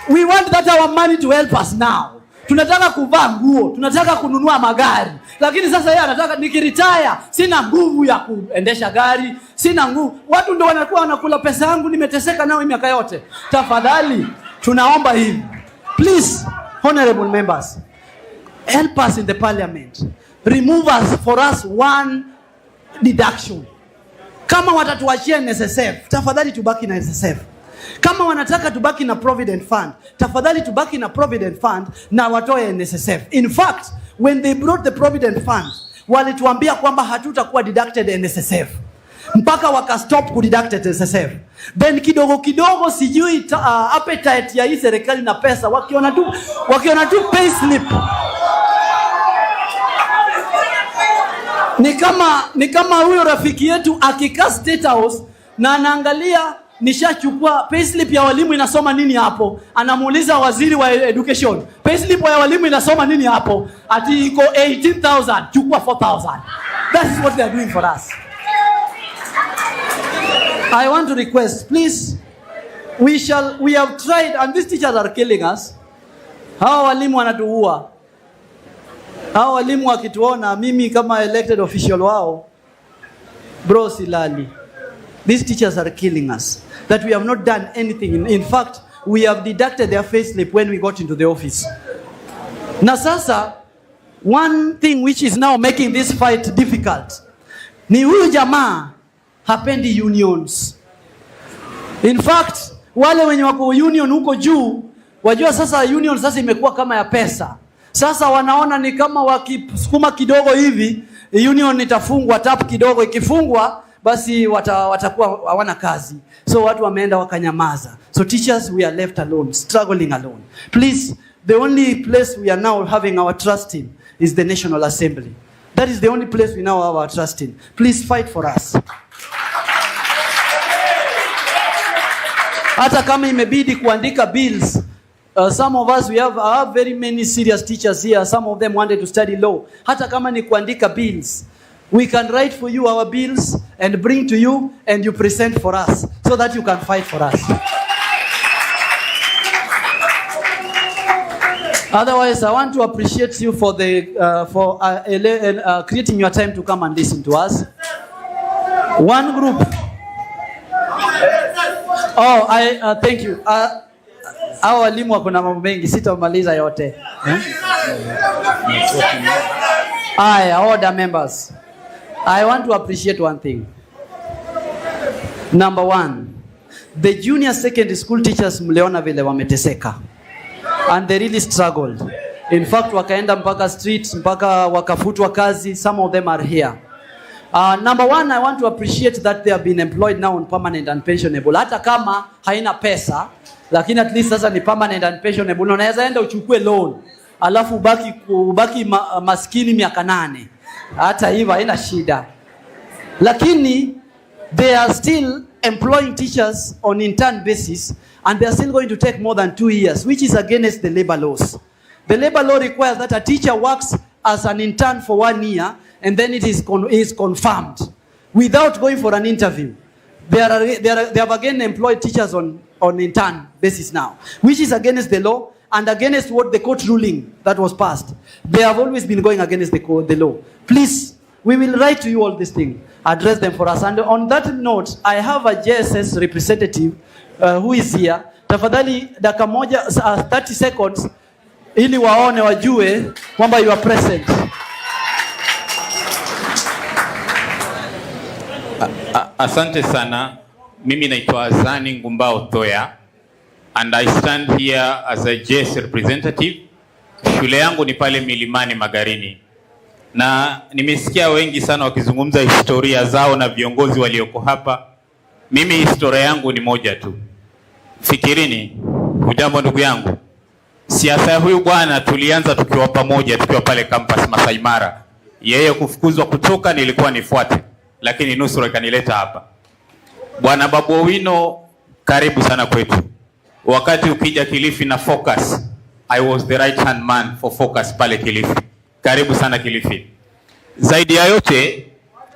We want that our money to help us now. Tunataka kuvaa nguo, tunataka kununua magari. Lakini sasa yeye anataka nikiretire, sina nguvu ya kuendesha gari, sina nguvu. Watu ndio wanakuwa wanakula pesa yangu, nimeteseka nao miaka yote. Tafadhali, tunaomba hivi. Please, honorable members, help us in the parliament. Remove us for us one deduction. Kama watatuachia NSSF, tafadhali tubaki na NSSF. Kama wanataka tubaki na Provident Fund, tafadhali tubaki na Provident Fund na watoe NSSF. In fact, when they brought the Provident Fund, walituambia kwamba hatutakuwa deducted NSSF. Mpaka wakastop kudeducted NSSF. Then kidogo sijui appetite ya hii serikali na pesa, wakiona tu pay slip. Ni kama huyo rafiki yetu akikaa State House na anaangalia nishachukua payslip ya walimu inasoma nini hapo. Anamuuliza waziri wa education, payslip ya walimu inasoma nini hapo? Ati iko 18,000, chukua 4,000. That is what they are doing for us. I want to request, please, we have tried and these teachers are killing us. Hawa walimu wanatuua. Hawa walimu wakituona, mimi kama elected official wao, bro silali. These teachers are killing us. That we have not done anything. In fact, we have deducted their payslip when we got into the office. Na sasa, one thing which is now making this fight difficult, ni huyu jamaa hapendi unions. In fact, wale wenye wako union huko juu, wajua sasa union sasa imekuwa kama ya pesa. Sasa wanaona ni kama wakisukuma kidogo hivi, union itafungwa, tap kidogo ikifungwa, basi watakuwa hawana kazi. So watu wameenda wakanyamaza. So teachers, we are left alone, struggling alone. Please, the only place we are now having our trust in is the National Assembly. That is the only place we now have our trust in. Please fight for us. Hata kama imebidi kuandika bills, some of us, we have very many serious teachers here. Some of them wanted to study law. Hata kama ni kuandika bills, we can write for you our bills and bring to you and you present for us so that you can fight for us. Otherwise, I want to appreciate you for creating your time to come and listen to us. One group. Oh, thank you. Hawa walimu wako na mambo mengi, sitamaliza yote. Order members. I want to appreciate one thing. Number one, the junior secondary school teachers mleona vile wameteseka. And they really struggled. In fact, wakaenda mpaka streets, mpaka wakafutwa kazi. Some of them are here. Number one, I want to appreciate that they have been employed now on permanent and pensionable. Hata kama haina pesa, lakini at least sasa ni permanent and pensionable. Unaweza enda uchukue loan, alafu ubaki maskini miaka 8. Hata hivyo haina shida. Lakini they are still employing teachers on intern basis, and they are still going to take more than 2 years, which is against the labor laws. The labor law requires that a teacher works as an intern for 1 year, and then it is confirmed without going for an interview. They have again employed teachers on intern basis now, which is against the law and against what the court ruling that was passed. They have always been going against the law. Please, we will write to you all this thing. address them for us. And on that note, I have a JSS representative who is here. Tafadhali dakika moja 30 seconds ili waone wajue kwamba you are present. Asante sana. Mimi naitwa Azani Ngumbao Thoya and I stand here as a JS representative. Shule yangu ni pale Milimani Magarini. Na nimesikia wengi sana wakizungumza historia zao na viongozi walioko hapa. Mimi historia yangu ni moja tu. Fikirini, ujambo ndugu yangu. Siasa huyu bwana tulianza tukiwa pamoja, tukiwa pale campus Masai Mara. Yeye kufukuzwa kutoka nilikuwa nifuate, lakini nusura kanileta hapa. Bwana Babu Owino, karibu sana kwetu. Wakati ukija Kilifi na Focus, I was the right hand man for Focus pale Kilifi. Karibu sana Kilifi. Zaidi ya yote,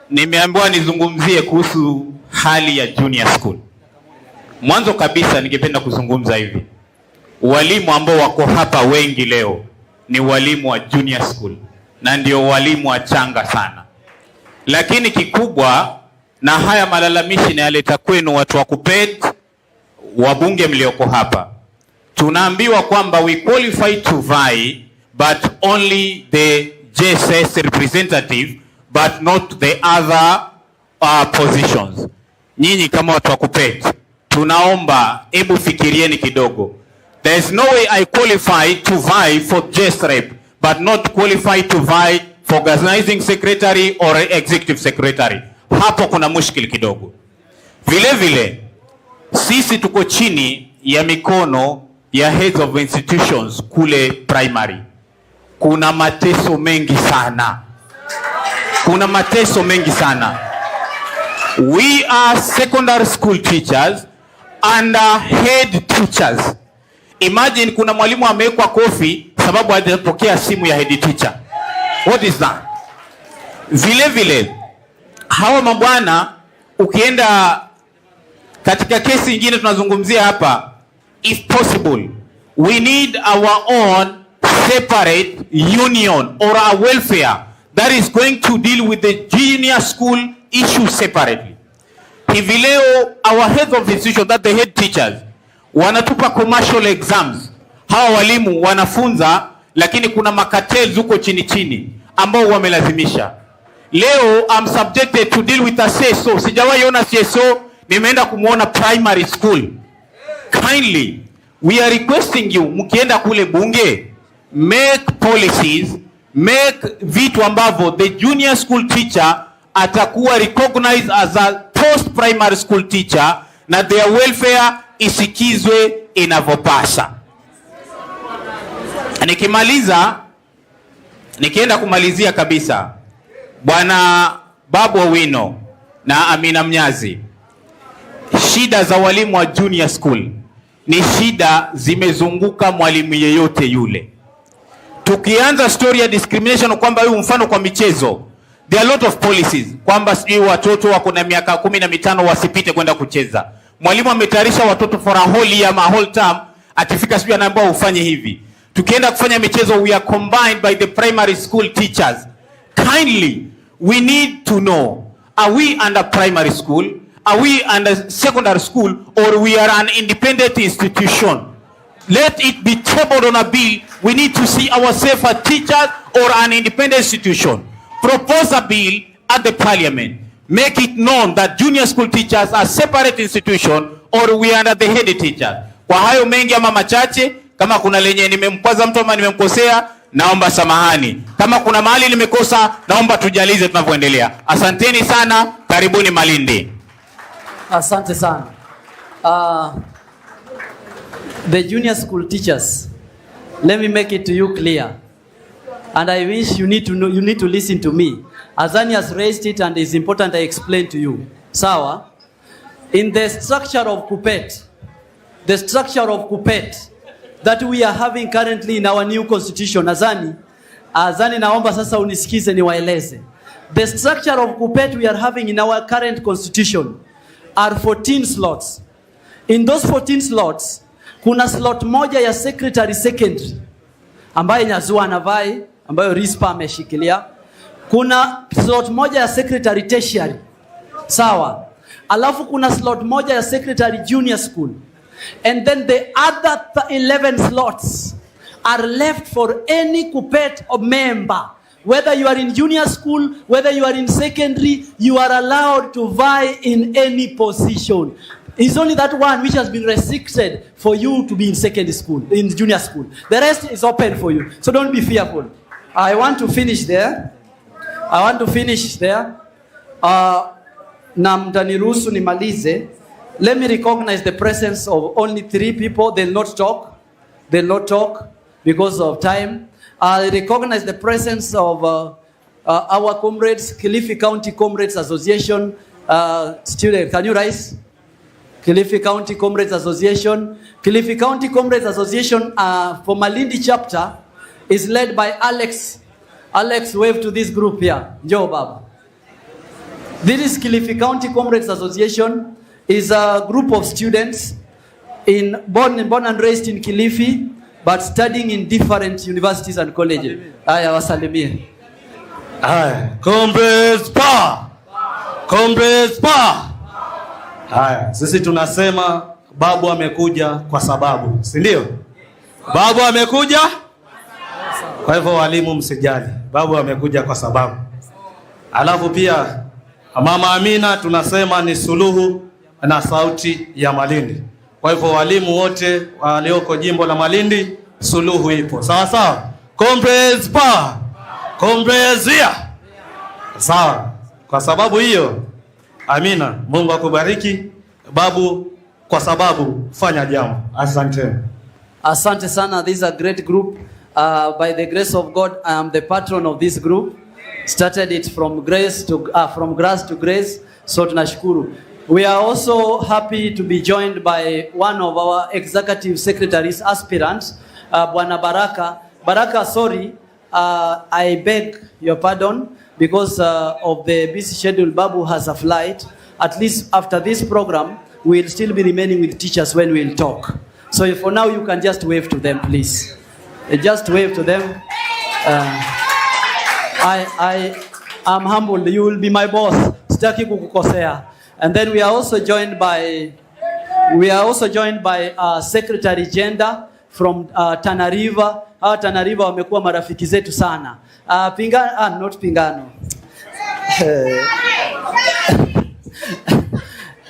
nimeambiwa nizungumzie kuhusu hali ya junior school. Mwanzo kabisa ningependa kuzungumza hivi. Walimu ambao wako hapa wengi leo ni walimu wa junior school na ndio walimu wachanga sana. Lakini kikubwa na haya malalamishi na yaleta kwenu watu wa KUPPET, wabunge mlioko hapa. Tunaambiwa kwamba we qualify to vie but only the JSS representative but not the other positions. Nyinyi kama watu wa KUPPET, tunaomba hebu fikirieni kidogo. There is no way I qualify to vie for JS rep but not qualify to vie for organizing secretary or executive secretary. Hapo kuna mushkili kidogo. Vile vile sisi tuko chini ya mikono ya heads of institutions kule primary. Kuna mateso mengi sana. Kuna mateso mengi sana. We are secondary school teachers and head teachers. Imagine kuna mwalimu amewekwa kofi sababu hajapokea simu ya head teacher. What is that? Vile vile hawa mabwana, ukienda katika kesi nyingine tunazungumzia hapa, if possible we need our own separate union or a welfare that is going to deal with the junior school issue separately. Hivi leo our heads of institution, that the head teachers, wanatupa commercial exams. Hawa walimu wanafunza lakini kuna makatels huko chini chini ambao wamelazimisha. Leo I'm subjected to deal with a CSO. Sijawahi ona CSO, nimeenda kumuona primary school. Kindly, we are requesting you, mkienda kule bunge, make policies, make vitu ambavyo the junior school teacher atakuwa recognized as a post primary school teacher na their welfare isikizwe inavyopasa. Nikienda kumalizia kabisa, Bwana Babu Owino na Amina Mnyazi, shida za walimu wa junior school ni shida zimezunguka mwalimu yeyote yule. Tukianza story ya discrimination kwamba huyu mfano kwa michezo, there are a lot of policies kwamba sijui watoto wako na miaka 15 wasipite kwenda kucheza. Mwalimu ametayarisha watoto for a whole year, a whole term, akifika sijui anaambiwa ufanye hivi. Tukienda kufanya michezo, we are combined by the primary school teachers. Kindly, we need to know, are we under primary school, are we under secondary school, or we are an independent institution? Let it be tabled on a bill. We need to see ourselves as teachers or an independent institution. Propose a bill at the parliament. Make it known that junior school teachers are separate institution or we are under the head teacher. Kwa hayo mengi ama machache, kama kuna lenye nimemkwaza mtu ama nimemkosea, naomba samahani. Kama kuna mahali nimekosa, naomba tujalize tunavyoendelea. Asanteni sana, karibuni Malindi. Asante sana. The junior school teachers, let me make it to you clear. And I wish you need to know, you need to listen to me. Azani has raised it and it's important I explain to you. Sawa? In the structure of KUPPET, that we are having currently in our new constitution, Azani naomba sasa unisikize niwaeleze. The structure of KUPPET we are having in our current constitution are 14 slots. In those 14 slots, kuna slot moja ya secretary secondary ambaye Nyazua anavai, ambayo RISPA ameshikilia. Kuna slot moja ya secretary tertiary Sawa. Alafu kuna slot moja ya secretary junior school. And then the other 11 slots are left for any Kuppet or member. Whether you are in junior school, whether you are in secondary, you are allowed to vie in any position. It's only that one which has been restricted for you to be in secondary school, in junior school. The rest is open for you. So don't be fearful. I want to finish there. Na mtaniruhusu nimalize. Let me recognize the presence of only 3 people. They'll not talk because of time. I recognize the presence of our comrades, Kilifi County Comrades Association student. Can you rise? Kilifi County Comrades Association. Kilifi County Comrades Association for Malindi chapter is led by Alex. Alex, wave to this group here. Njoo Babu. This is Kilifi County Comrades Association. Is a group of students born and raised in Kilifi, but studying in different universities and colleges. Haya, wasalimie. Haya, comrades power! Comrades power! Haya, sisi tunasema Babu amekuja kwa sababu, si ndio? Babu amekuja? Kwa hivyo walimu msijali, Babu amekuja kwa sababu. Alafu pia Mama Amina tunasema ni suluhu na sauti ya Malindi. Kwa hivyo walimu wote walioko jimbo la Malindi, suluhu ipo. Sawa sawa? Comrades power! Comrades here! Sawa. Kwa sababu hiyo, Amina, Mungu akubariki. Babu, kwa sababu fanya jambo. Asante. Asante sana. This is a great group. By the grace of God, I am the patron of this group. Started it from grace to from grace to grace. So tunashukuru. We are also happy to be joined by one of our executive secretaries, aspirants, Bwana Baraka. Baraka, sorry, I beg your pardon because of the busy schedule. Babu has a flight. At least after this program, we will still be remaining with teachers when we will talk. So for now, you can just wave to them, please. Just wave to them. I am humbled. You will be my boss. Sitaki kukukosea. And then we are also joined by Secretary Gender from Tana River. Tana River wamekuwa marafiki zetu sana. Not Pingano.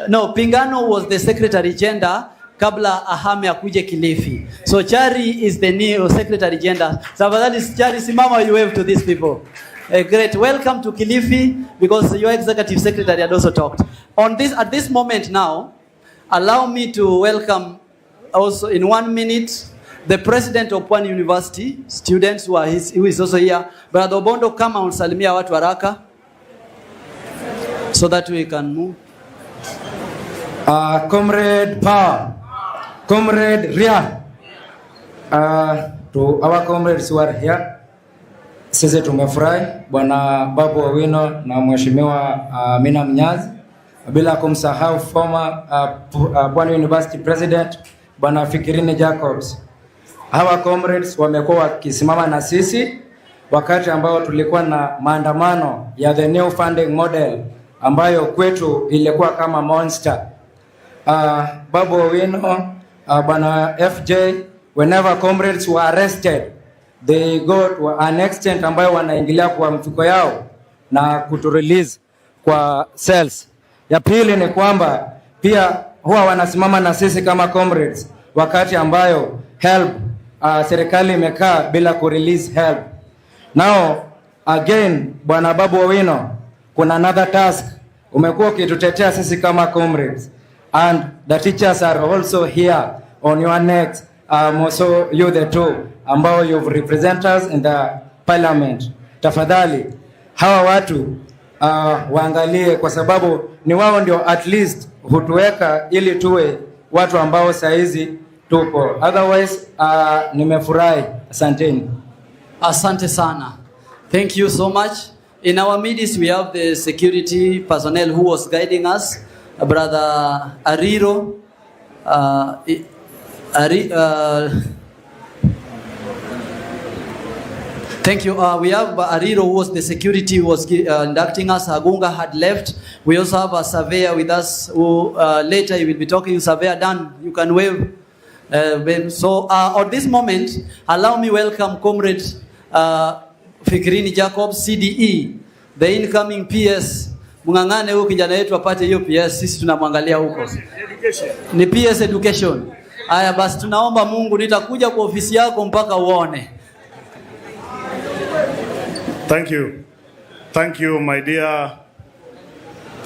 No, Pingano was the Secretary Gender kabla ahame akuje Kilifi. So Chari is the new Secretary Gender. So that is Chari, simama, you wave to these people. Great. Welcome to Kilifi, because your executive secretary had also talked. At this moment now, allow me to welcome also in 1 minute the president of Pwani University, students who is also here. Brother Obondo, kama unsalimia watu haraka so that we can move. Comrade power, comrade Ria, to our comrades who are here. Sisi tumefurahi Bwana Babu Owino na Mheshimiwa Amina Mnyazi, bila kumsahau former Pwani University President Bwana Fikirini Jacobs. Hawa comrades wamekuwa wakisimama na sisi wakati ambao tulikuwa na maandamano ya the new funding model ambayo kwetu ilikuwa kama monster. Babu Owino, Bwana FJ, whenever comrades were arrested, they go to an extent ambayo wanaingilia kwa mfuko yao na kuturelease kwa cells. Ya pili ni kwamba pia huwa wanasimama na sisi kama comrades wakati ambayo help serikali imekaa bila kurelease help. Now again, Bwana Babu Owino, kuna another task. Umekuwa ukitutetea sisi kama comrades, and the teachers are also here on your necks. Also you the two ambao you've represent us in the parliament. Tafadhali hawa watu waangalie, kwa sababu ni wao ndio at least hutuweka ili tuwe watu ambao saizi tupo. Otherwise nimefurahi. Asanteni. Asante sana. Thank you so much. In our midst we have the security personnel who was guiding us, Brother Ariro, Thank you. We have Ariro, who was the security, who was inducting us. Agunga had left. We also have a surveyor with us, who later he will be talking. Surveyor Dan, you can wave. So at this moment, allow me welcome Comrade Fikrini Jacob, CDE, the incoming PS. Mungangane huyu kijana yetu apate hiyo PS, sisi tunamwangalia huko. Ni PS education. Haya basi, tunaomba Mungu, nitakuja kwa ofisi yako mpaka uone. Thank you. Thank you, my dear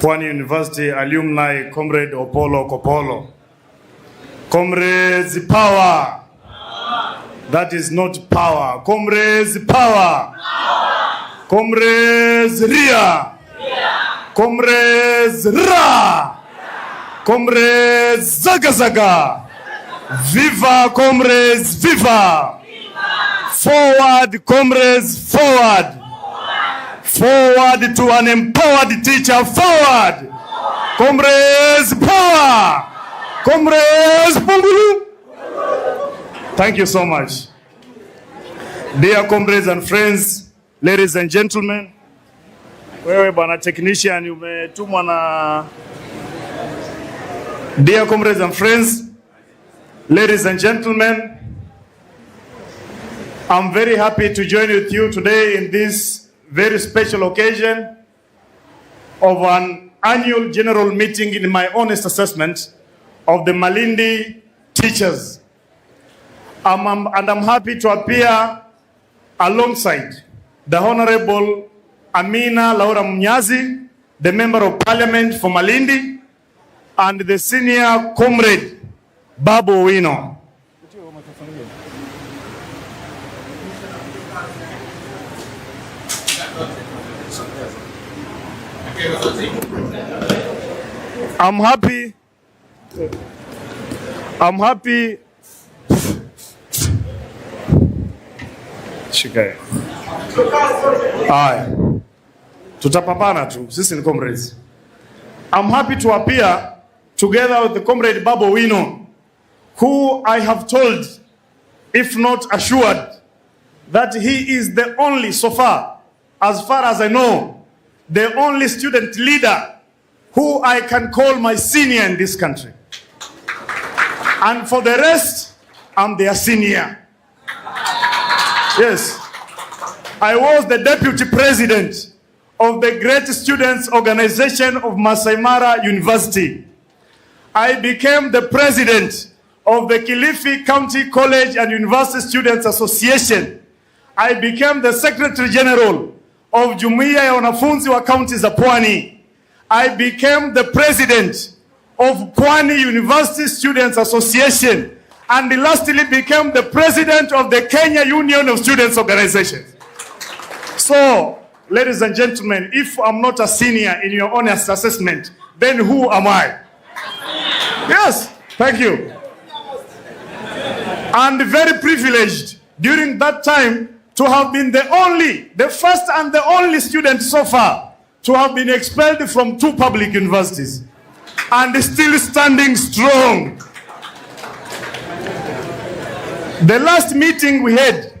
Pwani University alumni, Comrade Opolo Kopolo. Comrades power. That is not power. Comrades power. Comrades Ria. Comrades Ra. Comrades Zaga Zaga. Viva comrades, viva. Forward comrades, forward. Forward to an empowered teacher, forward. Comrades power. Comrades Pungulu. Thank you so much. Dear comrades and friends, ladies and gentlemen, wewe bwana technician umetumwa na. Dear comrades and friends, ladies and gentlemen, I'm very happy to join with you today in this very special occasion of an annual general meeting, in my honest assessment, of the Malindi teachers. And I'm happy to appear alongside the Honorable Amina Laura Munyazi, the Member of Parliament for Malindi, and the senior comrade Babu Owino. I'm happy. Shikae. Aye. Tutapambana tu. Sisi ni comrades. I'm happy to appear together with the comrade Babu Owino, who I have told, if not assured, that he is the only, so far as I know, the only student leader who I can call my senior in this country. And for the rest, I'm their senior. Yes. I was the deputy president of the Great Students Organization of Masai Mara University. I became the president of the Kilifi County College and University Students Association. I became the secretary general of Jumuiya ya Wanafunzi wa County za Pwani. I became the president of Pwani University Students Association, and lastly became the president of the Kenya Union of Students Organizations. So, ladies and gentlemen, if I'm not a senior in your honest assessment, then who am I? Yes, thank you. And very privileged during that time to have been the first and the only student so far to have been expelled from 2 public universities, and still standing strong. The last meeting we had,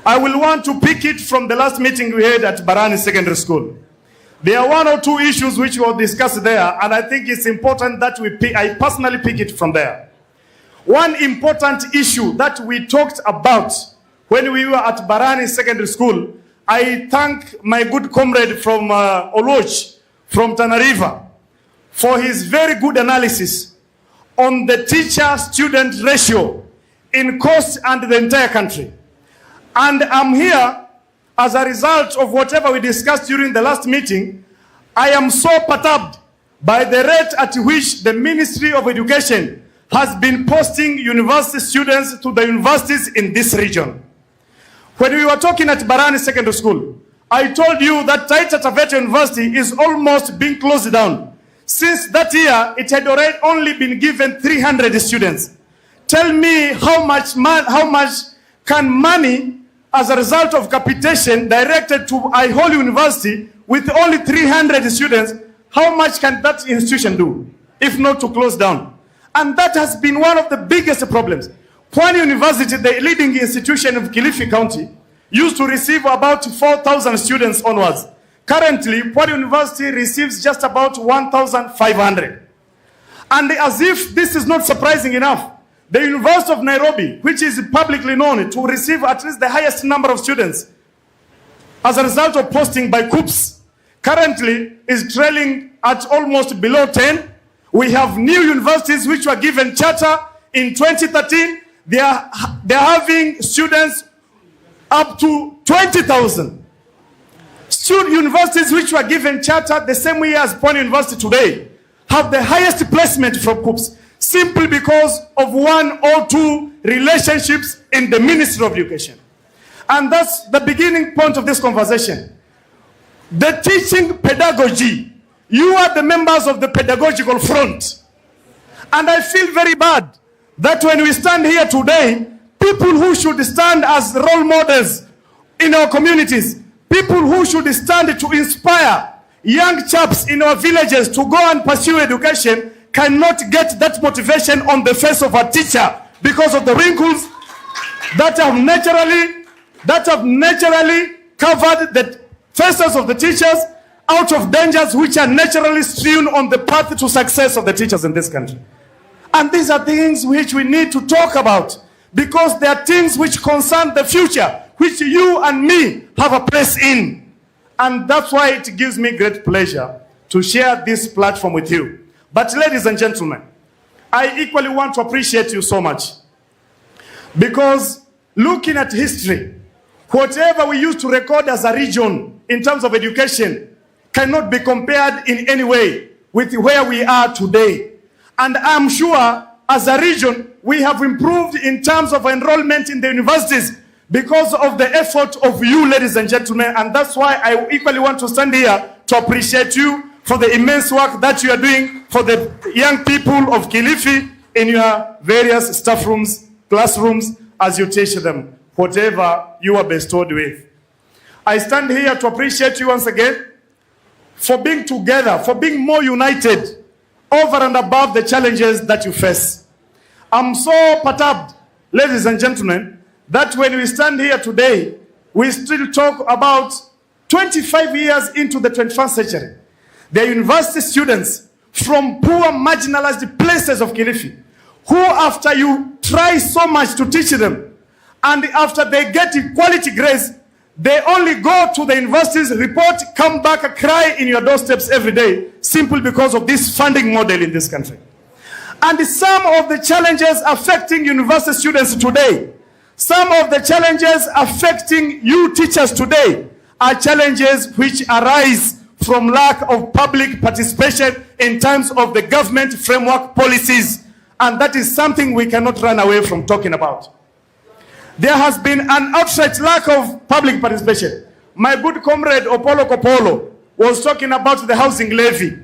I will want to pick it from the last meeting we had at Barani Secondary School. There are 1 or 2 issues which were discussed there, and I think it's important that I personally pick it from there. One important issue that we talked about when we were at Barani Secondary School, I thank my good comrade from Oloch, from Tana River, for his very good analysis on the teacher-student ratio in cost and the entire country. And I'm here as a result of whatever we discussed during the last meeting. I am so perturbed by the rate at which the Ministry of Education has been posting university students to the universities in this region. When we were talking at Barani Secondary School, I told you that Taita Taveta University is almost being closed down. Since that year, it had already only been given 300 students. Tell me how much can money, as a result of capitation directed to Iholi University with only 300 students, how much can that institution do, if not to close down? And that has been one of the biggest problems. Pwani University, the leading institution of Kilifi County, used to receive about 4,000 students onwards. Currently, Pwani University receives just about 1,500. And as if this is not surprising enough, the University of Nairobi, which is publicly known to receive at least the highest number of students as a result of posting by COOPs, currently is trailing at almost below 10. We have new universities which were given charter in 2013. They are having students up to 20,000. Universities which were given charter the same year as Pwani University today have the highest placement from COOPs, simply because of one or two relationships in the Ministry of Education. And that's the beginning point of this conversation. The teaching pedagogy, you are the members of the pedagogical front. And I feel very bad that when we stand here today, people who should stand as role models in our communities, people who should stand to inspire young chaps in our villages to go and pursue education cannot get that motivation on the face of a teacher because of the wrinkles that have naturally covered the faces of the teachers out of dangers which are naturally strewn on the path to success of the teachers in this country. And these are things which we need to talk about because they are things which concern the future, which you and me have a place in. And that's why it gives me great pleasure to share this platform with you. But ladies and gentlemen, I equally want to appreciate you so much. Because looking at history, whatever we used to record as a region in terms of education cannot be compared in any way with where we are today. And I'm sure as a region, we have improved in terms of enrollment in the universities because of the effort of you, ladies and gentlemen. And that's why I equally want to stand here to appreciate you for the immense work that you are doing for the young people of Kilifi in your various staff rooms, classrooms, as you teach them whatever you are bestowed with. I stand here to appreciate you once again for being together, for being more united over and above the challenges that you face. I'm so perturbed, ladies and gentlemen, that when we stand here today, we still talk about 25 years into the 21st century. The university students from poor marginalized places of Kilifi, who after you try so much to teach them, and after they get equality grades, they only go to the universities, report, come back, cry in your doorsteps every day, simply because of this funding model in this country. And some of the challenges affecting university students today, some of the challenges affecting you teachers today are challenges which arise from lack of public participation in terms of the government framework policies. And that is something we cannot run away from talking about. There has been an outright lack of public participation. My good comrade Opolo Kopolo was talking about the housing levy,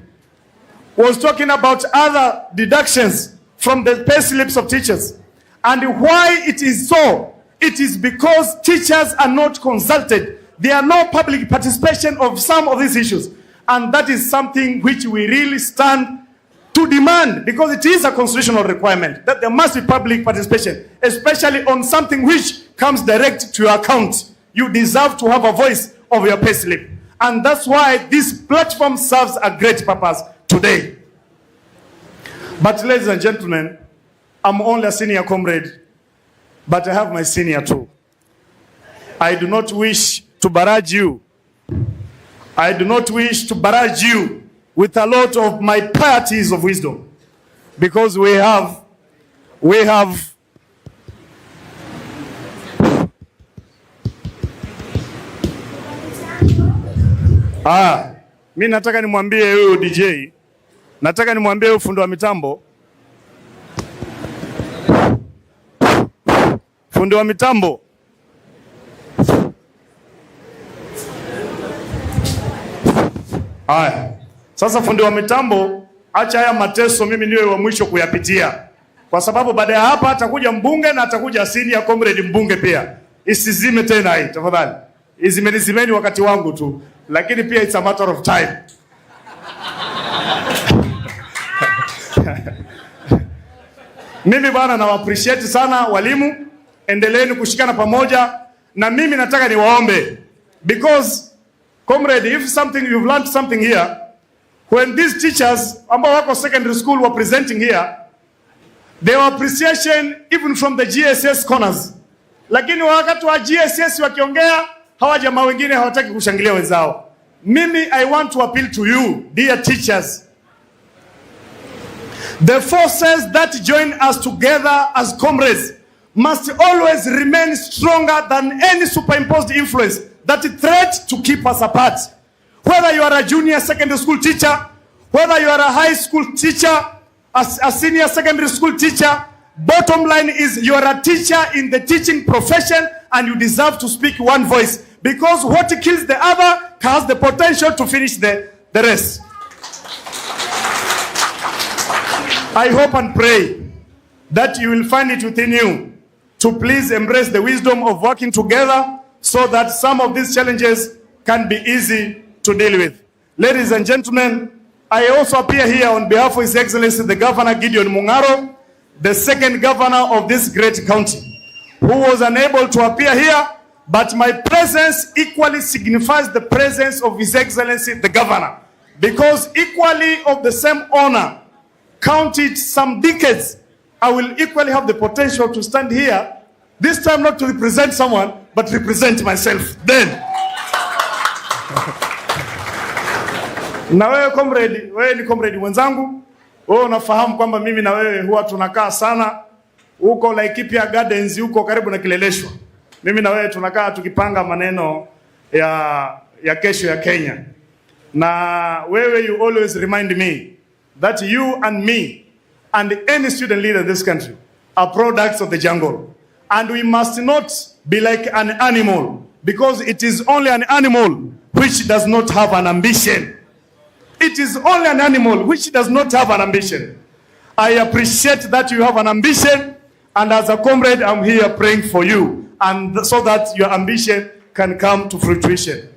was talking about other deductions from the pay slips of teachers. And why it is so, it is because teachers are not consulted. There are no public participation of some of these issues. And that is something which we really stand to demand, because it is a constitutional requirement that there must be public participation, especially on something which comes direct to your account. You deserve to have a voice of your pay slip. And that's why this platform serves a great purpose today. But ladies and gentlemen, I'm only a senior comrade, but I have my senior too. I do not wish to barrage you. I do not wish to barrage you with a lot of my pieties of wisdom, because we have mi nataka nimwambie huyu DJ, nataka nimwambie huyu fundi wa mitambo, fundi wa mitambo, sasa fundi wa mitambo, acha haya mateso mimi niwe wa mwisho kuyapitia, kwa sababu baada ya hapa atakuja mbunge na atakuja senior comrade mbunge pia. Isizime tena hii tafadhali, izimeni wakati wangu tu, lakini pia it's a matter of time. Mimi bwana na appreciate sana walimu, endeleeni kushikana pamoja. na mimi nataka niwaombe, because comrade, if something you've learned something here, when these teachers ambao wako secondary school were presenting here, there were appreciation even from the GSS corners, lakini wakati wa GSS wakiongea hawa jamaa wengine hawataki kushangilia wenzao. Mimi, I want to appeal to you, dear teachers. The forces that join us together as comrades must always remain stronger than any superimposed influence that threat to keep us apart. Whether you are a junior secondary school teacher, whether you are a high school teacher, a senior secondary school teacher, bottom line is you are a teacher in the teaching profession and you deserve to speak one voice, because what kills the other has the potential to finish the rest. I hope and pray that you will find it within you to please embrace the wisdom of working together so that some of these challenges can be easy to deal with. Ladies and gentlemen, I also appear here on behalf of His Excellency the Governor Gideon Mungaro, the second governor of this great county, who was unable to appear here, but my presence equally signifies the presence of His Excellency the Governor, because equally of the same honor, counted some decades, I will equally have the potential to stand here, this time not to represent someone, but represent myself. Then, na wewe comrade, wewe ni comrade mwenzangu, wewe unafahamu kwamba mimi na wewe huwa tunakaa sana huko Laikipia Gardens, huko karibu na Kileleshwa. Mimi na wewe tunakaa tukipanga maneno ya kesho ya Kenya. Na wewe, you always remind me that you and me and any student leader in this country are products of the jungle. And we must not be like an animal, because it is only an animal which does not have an ambition. It is only an animal which does not have an ambition. I appreciate that you have an ambition, and as a comrade, I'm here praying for you, and so that your ambition can come to fruition.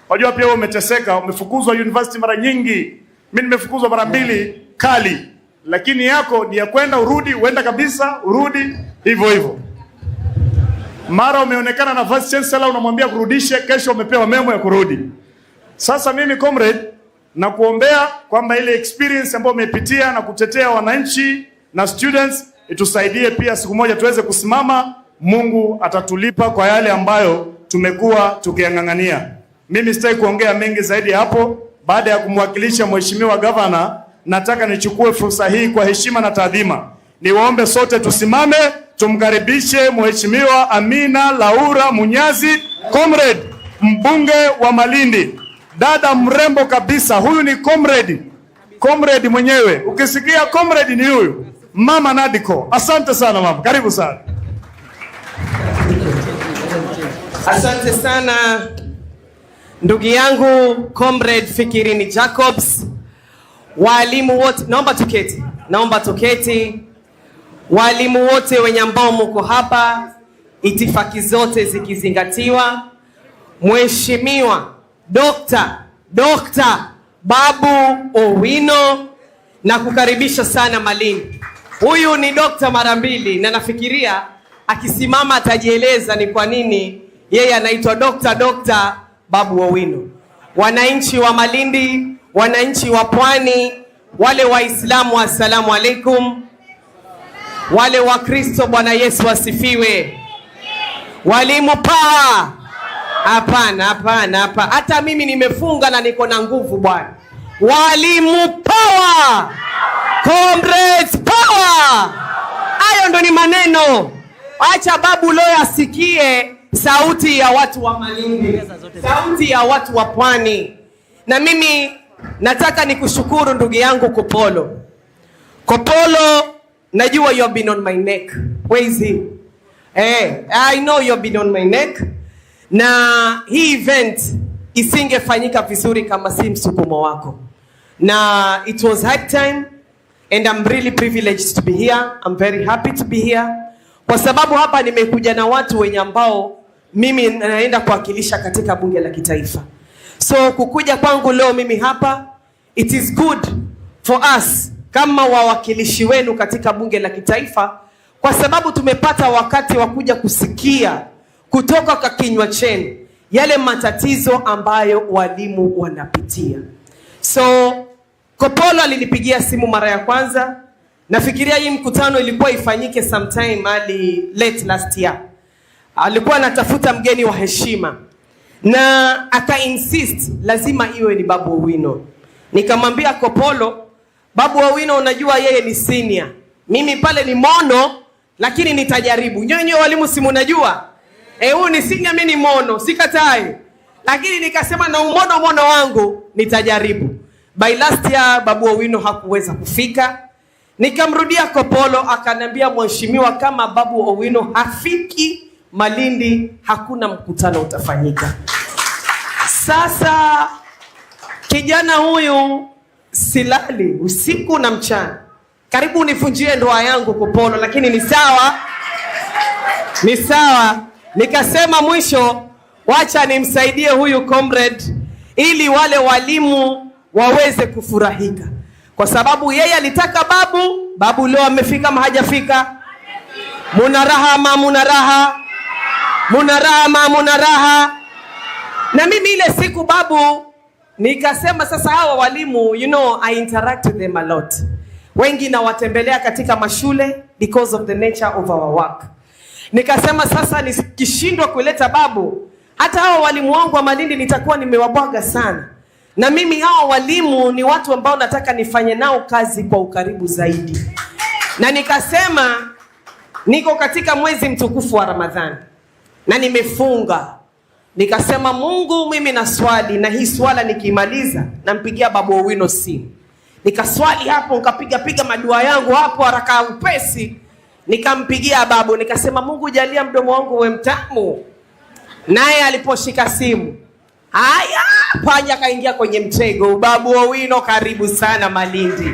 Wajua pia umeteseka, umefukuzwa university mara nyingi. Mimi nimefukuzwa mara mbili kali, lakini yako ni ya kwenda urudi, uenda kabisa urudi hivyo hivyo. Mara umeonekana na vice chancellor unamwambia kurudishe, kesho umepewa memo ya kurudi. Sasa mimi comrade, na kuombea kwamba ile experience ambayo umepitia na kutetea wananchi na students itusaidie pia siku moja tuweze kusimama. Mungu atatulipa kwa yale ambayo tumekuwa tukiyang'ang'ania. Mimi sitaki kuongea mengi zaidi hapo. Baada ya kumwakilisha mheshimiwa governor, nataka nichukue fursa hii kwa heshima na taadhima, niwaombe sote tusimame tumkaribishe mheshimiwa Amina Laura Munyazi, comrade, mbunge wa Malindi. Dada mrembo kabisa, huyu ni comrade mwenyewe. Ukisikia comrade ni huyu, Mama Nadiko. Asante sana mama, karibu sana. Asante sana ndugu yangu comrade Fikirini Jacobs. Walimu wote, naomba tuketi. Walimu wote wenye ambao mko hapa, itifaki zote zikizingatiwa. Mheshimiwa Dr. Babu Owino, na kukaribisha sana Malindi. Huyu ni dokta mara mbili, na nafikiria akisimama atajieleza ni kwa nini yeye anaitwa Dr. Babu Owino. Wananchi wa Malindi, wananchi wa Pwani, wale Waislamu, assalamu alaikum. Wale wa Kristo, Bwana Yesu asifiwe. Walimu power. Hapana. Hata mimi nimefunga na niko na nguvu bwana. Walimu power. Comrades power. Hayo ndo ni maneno. Acha Babu Loya asikie sauti ya watu wa Malindi, sauti ya watu wa Pwani. Na mimi nataka nikushukuru ndugu yangu Kopolo, najua you have been on my neck. Where is he? I know you have been on my neck. Na hii event isingefanyika vizuri kama si msukumo wako. Na it was hard time, and I'm really privileged to be here. I'm very happy to be here. Kwa sababu hapa nimekuja na watu wenye ambao mimi naenda kuwakilisha katika bunge la kitaifa. So kukuja kwangu leo mimi hapa, it is good for us kama wawakilishi wenu katika bunge la kitaifa, kwa sababu tumepata wakati wa kuja kutoka kwa kinywa chenu yale matatizo ambayo walimu wanapitia. So Kopolo alinipigia simu mara ya kwanza. Nafikiria hii mkutano ilikuwa ifanyike sometime late last year. Alikuwa anatafuta mgeni wa heshima na aka insist lazima iwe ni Babu Owino. Nikamwambia Kopolo, Babu Owino unajua yeye ni senior. Mimi pale ni mono lakini nitajaribu. Nyonyo walimu si mnajua? Huyu ni senior, mimi ni mono, sikatai. Lakini nikasema na mono wangu nitajaribu. By last year Babu Owino hakuweza kufika. Nikamrudia Kopolo, akaniambia mheshimiwa, kama Babu Owino hafiki Malindi hakuna mkutano utafanyika. Sasa kijana huyu silali usiku na mchana. Karibu unifunjie ndoa yangu Kopolo, lakini ni sawa. Ni sawa. Nikasema mwisho wacha nimsaidie huyu comrade ili wale walimu waweze kufurahika. Kwa sababu yeye alitaka Babu leo amefika ama hajafika? Muna raha ma muna raha? Muna raha ma muna raha? Na mimi ile siku Babu nikasema sasa hawa walimu, I interact with them a lot. Wengi na watembelea katika mashule because of the nature of our work. Nikasema sasa nikishindwa kuleta Babu, hata hawa walimu wangu wa Malindi nitakuwa nimewabwaga sana. Na mimi hawa walimu ni watu ambao nataka nifanye nao kazi kwa ukaribu zaidi. Na nikasema niko katika mwezi mtukufu wa Ramadhani na nimefunga. Nikasema Mungu, mimi na swali, na hii swala nikimaliza nampigia Babu Owino simu. Nikaswali hapo, nikapiga madua yangu hapo haraka upesi. Nikampigia Babu, nikasema Mungu jalia mdomo wangu uwe mtamu. Naye aliposhika simu, haya panya kaingia kwenye mtego. Babu Owino karibu sana Malindi.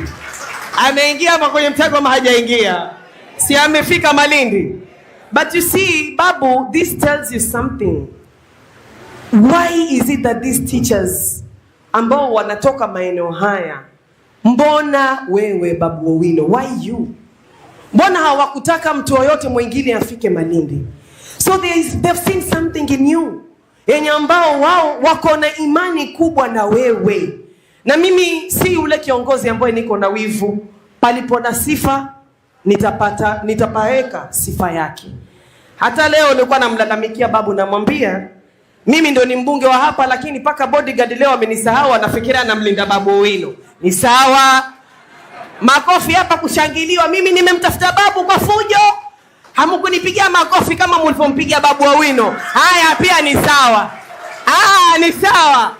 Ameingia ama kwenye mtego ama hajaingia? Si amefika Malindi? But you see, Babu, this tells you something. Why is it that these teachers ambao wanatoka maeneo haya, mbona wewe Babu Owino, why you? Mbona hawakutaka mtu yoyote mwingine afike Malindi? So they've seen something in you. Yenye ambao wao wako na imani kubwa na wewe. Na mimi si ule kiongozi ambaye niko na wivu. Palipo na sifa nitapaeka sifa yake. Hata leo nilikuwa namlalamikia Babu, namwambia mimi ndo ni mbunge wa hapa, lakini paka bodyguard leo amenisahau, anafikiria anamlinda Babu Owino. Ni sawa. Makofi hapa kushangiliwa. Mimi nimemtafuta Babu kwa fujo. Hamkunipigia makofi kama mlipompigia Babu Owino. Haya pia ni sawa. Ni sawa.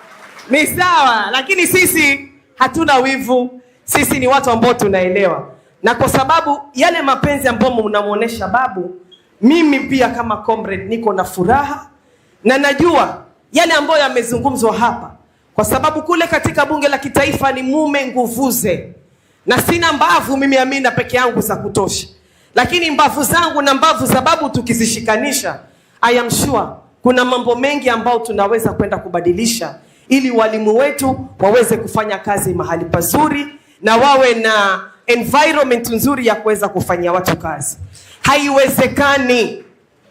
Ni sawa. Lakini sisi hatuna wivu. Sisi ni watu ambao tunaelewa. Na kwa sababu yale mapenzi ambayo mnamuonesha Babu, mimi pia kama comrade niko na furaha. Na najua yale ambayo yamezungumzwa hapa. Kwa sababu kule katika bunge la kitaifa ni mume nguvuze. Na sina mbavu mimi Amina peke yangu za kutosha. Lakini mbavu zangu na mbavu za Babu tukizishikanisha, I am sure kuna mambo mengi ambao tunaweza kwenda kubadilisha ili walimu wetu waweze kufanya kazi mahali pazuri na wawe na environment nzuri ya kuweza kufanyia watu kazi.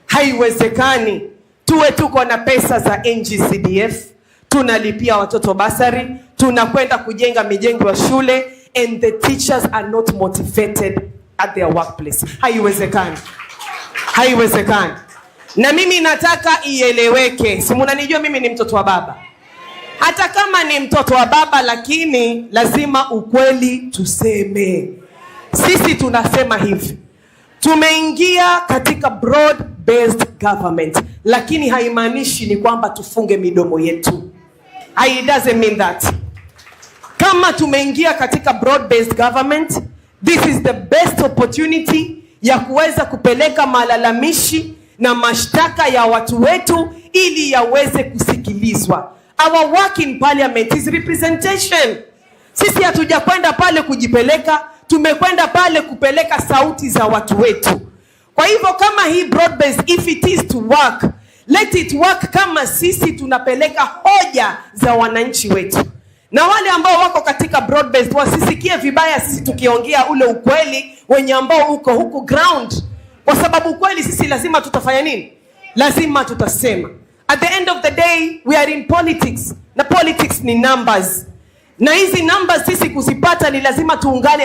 Haiwezekani tuwe tuko na pesa za NGCDF, tunalipia watoto basari, tunakwenda kujenga mijengo ya shule and the teachers are not motivated at their workplace. Haiwezekani. Na mimi nataka ieleweke. Si mnanijua mimi ni mtoto wa baba. Hata kama ni mtoto wa baba, lakini lazima ukweli tuseme. Sisi tunasema hivi. Tumeingia katika broad based government, lakini haimaanishi ni kwamba tufunge midomo yetu. It doesn't mean that. Kama tumeingia katika broad based government, this is the best opportunity ya kuweza kupeleka malalamishi na mashtaka ya watu wetu ili yaweze kusikilizwa. Our work in parliament is representation. Sisi hatujakwenda pale kujipeleka, tumekwenda pale kupeleka sauti za watu wetu. Kwa hivyo kama hii broad based, if it is to work, let it work kama sisi tunapeleka hoja za wananchi wetu. Na wale ambao wako katika broad based wasisikie vibaya sisi tukiongea ule ukweli wenye ambao uko huku ground. Kwa sababu ukweli sisi lazima tutafanya nini? lazima tutasema. At the end of the day, we are in politics. Na politics ni numbers. Na hizi numbers sisi kuzipata ni lazima tuungane.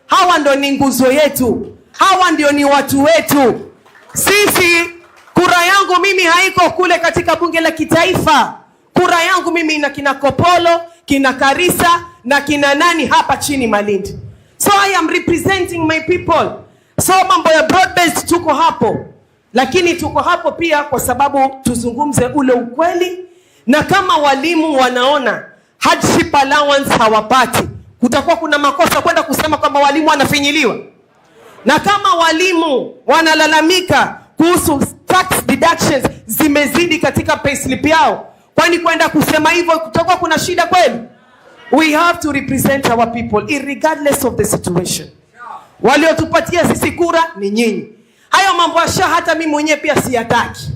Hawa ndo ni nguzo yetu. Hawa ndio ni watu wetu. Sisi, kura yangu mimi haiko kule katika bunge la kitaifa. Kura yangu mimi ina kina Kopolo, kina Karisa na kina nani hapa chini Malindi. So I am representing my people. So mambo ya broad-based tuko hapo. Lakini tuko hapo pia kwa sababu tuzungumze ule ukweli. Na kama walimu wanaona hardship allowance hawapati, kutakuwa kuna makosa kwenda kusema kwamba walimu wanafinyiliwa. Na kama walimu wanalalamika kuhusu tax deductions zimezidi katika payslip yao, kwani kwenda kusema hivyo kutakuwa kuna shida kweli? We have to represent our people irregardless of the situation. Waliotupatia sisi kura ni nyinyi. Hayo mambo ya SHA hata mimi mwenyewe pia siyataki.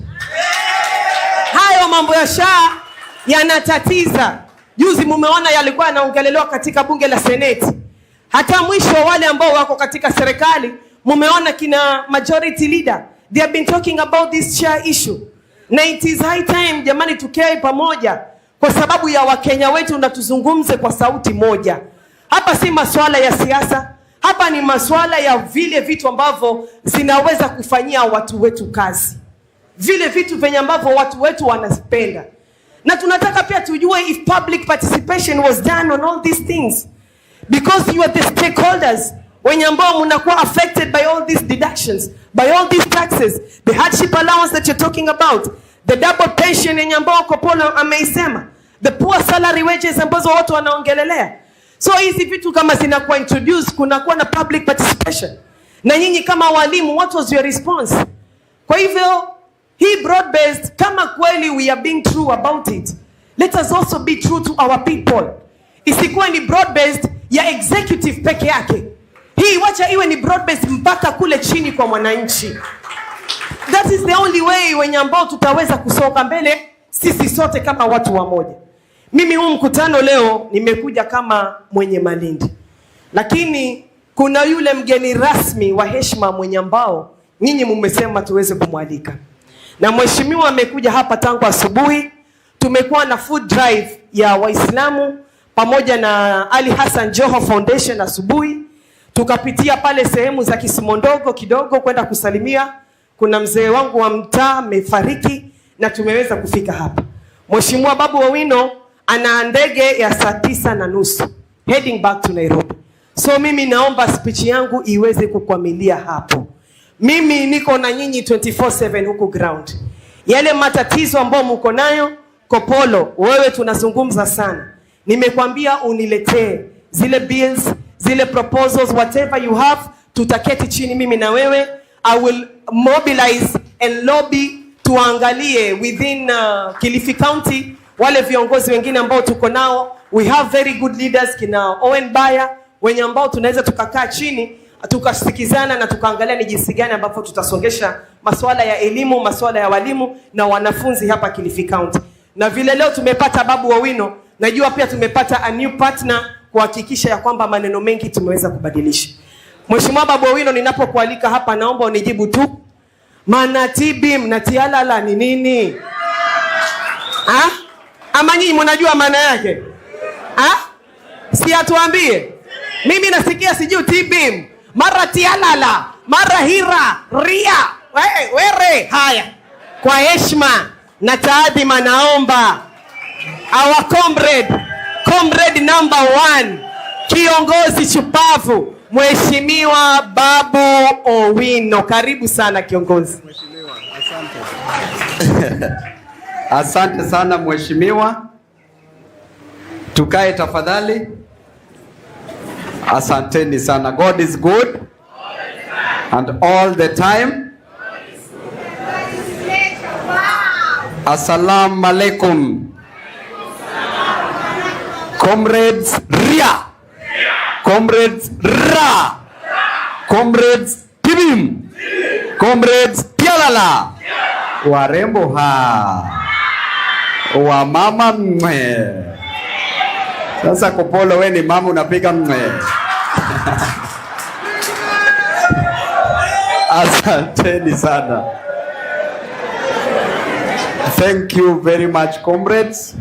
Hayo mambo ya SHA yanatatiza. Juzi mumeona yalikuwa yanaongelelewa katika bunge la Seneti. Hata mwisho wale ambao wako katika serikali, mumeona kina majority leader, they have been talking about this SHA issue. Na it is high time jamani tukae pamoja kwa sababu ya Wakenya wetu na tuzungumze kwa sauti moja. Hapa si masuala ya siasa, hapa ni masuala ya vile vitu ambavyo zinaweza kufanyia watu wetu kazi. Vile vitu venye ambavyo watu wetu wanapenda. Na tunataka pia tujue if public participation was done on all these things. Because you are the stakeholders wenye ambao mnakuwa affected by all these deductions, by all these taxes, the hardship allowance that you're talking about, the double pension yenye ambao Kopolo ameisema, the poor salary wages ambazo watu wanaongelelea. So hizi vitu kama zinakuwa introduced, kunakuwa na public participation. Na nyinyi kama walimu, what was your response? Kwa hivyo, hii broad-based, kama kweli we are being true about it, let us also be true to our people. Isikuwe ni broad-based ya executive peke yake. Hii wacha iwe ni broad-based mpaka kule chini kwa mwananchi. That is the only way wenye ambao tutaweza kusonga mbele sisi sote kama watu wamoja. Mimi huu mkutano leo nimekuja kama mwenye Malindi. Lakini kuna yule mgeni rasmi wa heshima mwenye ambao nyinyi mmesema tuweze kumwalika. Na mheshimiwa amekuja hapa tangu asubuhi. Tumekuwa na food drive ya Waislamu pamoja na Ali Hassan Joho Foundation asubuhi. Tukapitia pale sehemu za Kisimondogo kidogo kwenda kusalimia. Kuna mzee wangu wa mtaa amefariki na tumeweza kufika hapa. Mheshimiwa Babu Owino ana ndege ya saa 9:30 heading back to Nairobi. So mimi naomba speech yangu iweze kukwamilia hapo. Mimi niko na nyinyi 24/7 huko ground. Yale matatizo ambayo mko nayo, Kopolo, wewe tunazungumza sana. Nimekwambia uniletee zile bills, zile proposals, whatever you have, tutaketi chini mimi na wewe. I will mobilize and lobby tuangalie within Kilifi County wale viongozi wengine ambao tuko nao. We have very good leaders kina Owen Baya wenye ambao tunaweza tukakaa chini tukasikizana na tukaangalia ni jinsi gani ambapo tutasongesha masuala ya elimu, masuala ya walimu na wanafunzi hapa Kilifi County. Na vile leo tumepata Babu Owino, najua pia tumepata a new partner kuhakikisha ya kwamba maneno mengi tumeweza kubadilisha. Mheshimiwa Babu Owino, ninapokualika hapa naomba unijibu tu. Maana TBIM na tialala ni nini? Ama nyinyi mnajua maana yake? Si atuambie. Mimi nasikia sijui TBIM, mara tialala, mara hira, ria. Were, haya. Kwa heshima na taadhima naomba our comrade number 1, kiongozi shupavu, Mheshimiwa Babu Owino. Karibu sana kiongozi. Mheshimiwa, asante. Asante sana mheshimiwa. Tukae tafadhali. Asanteni sana. God is good and all the time. Assalamu alaikum. Comrades Ria, comrades Ra, comrades Tibim, comrades Tialala, warembo wa mama mwe. Sasa Kopolo, we ni mama unapiga mwe. Asanteni sana. Thank you very much, comrades.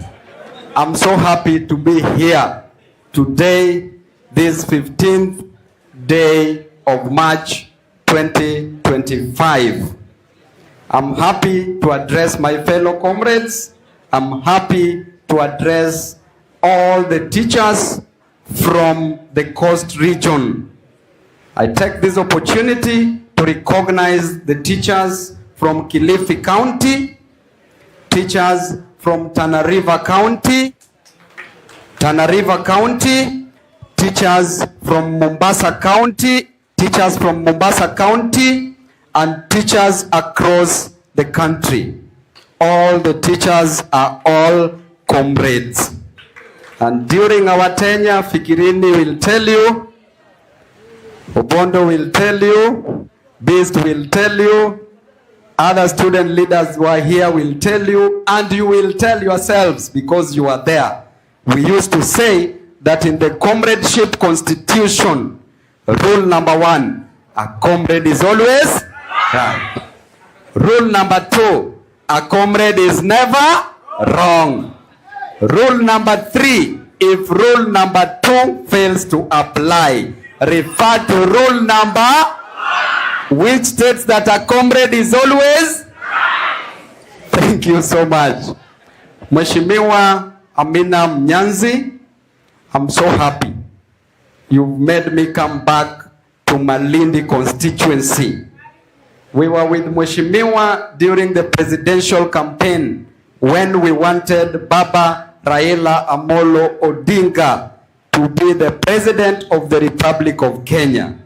I'm so happy to be here today, this 15th day of March 2025. I'm happy to address my fellow comrades. I'm happy to address all the teachers from the Coast region. I take this opportunity to recognize the teachers from Kilifi County, teachers from Tana River County, teachers from Mombasa County, and teachers across the country. All the teachers are all comrades. And during our tenure, Fikirini will tell you, Obondo will tell you, Beast will tell you, other student leaders who are here will tell you, and you will tell yourselves because you are there. We used to say that in the comradeship constitution, rule number 1, a comrade is always right. Rule number 2, a comrade is never wrong. Rule number 3, if rule number 2 fails to apply, refer to rule number, which states that a comrade is always right. Thank you so much. Mheshimiwa Amina Mnyanzi, I'm so happy you've made me come back to Malindi constituency. We were with Mheshimiwa during the presidential campaign when we wanted Baba Raila Amolo Odinga to be the president of the Republic of Kenya.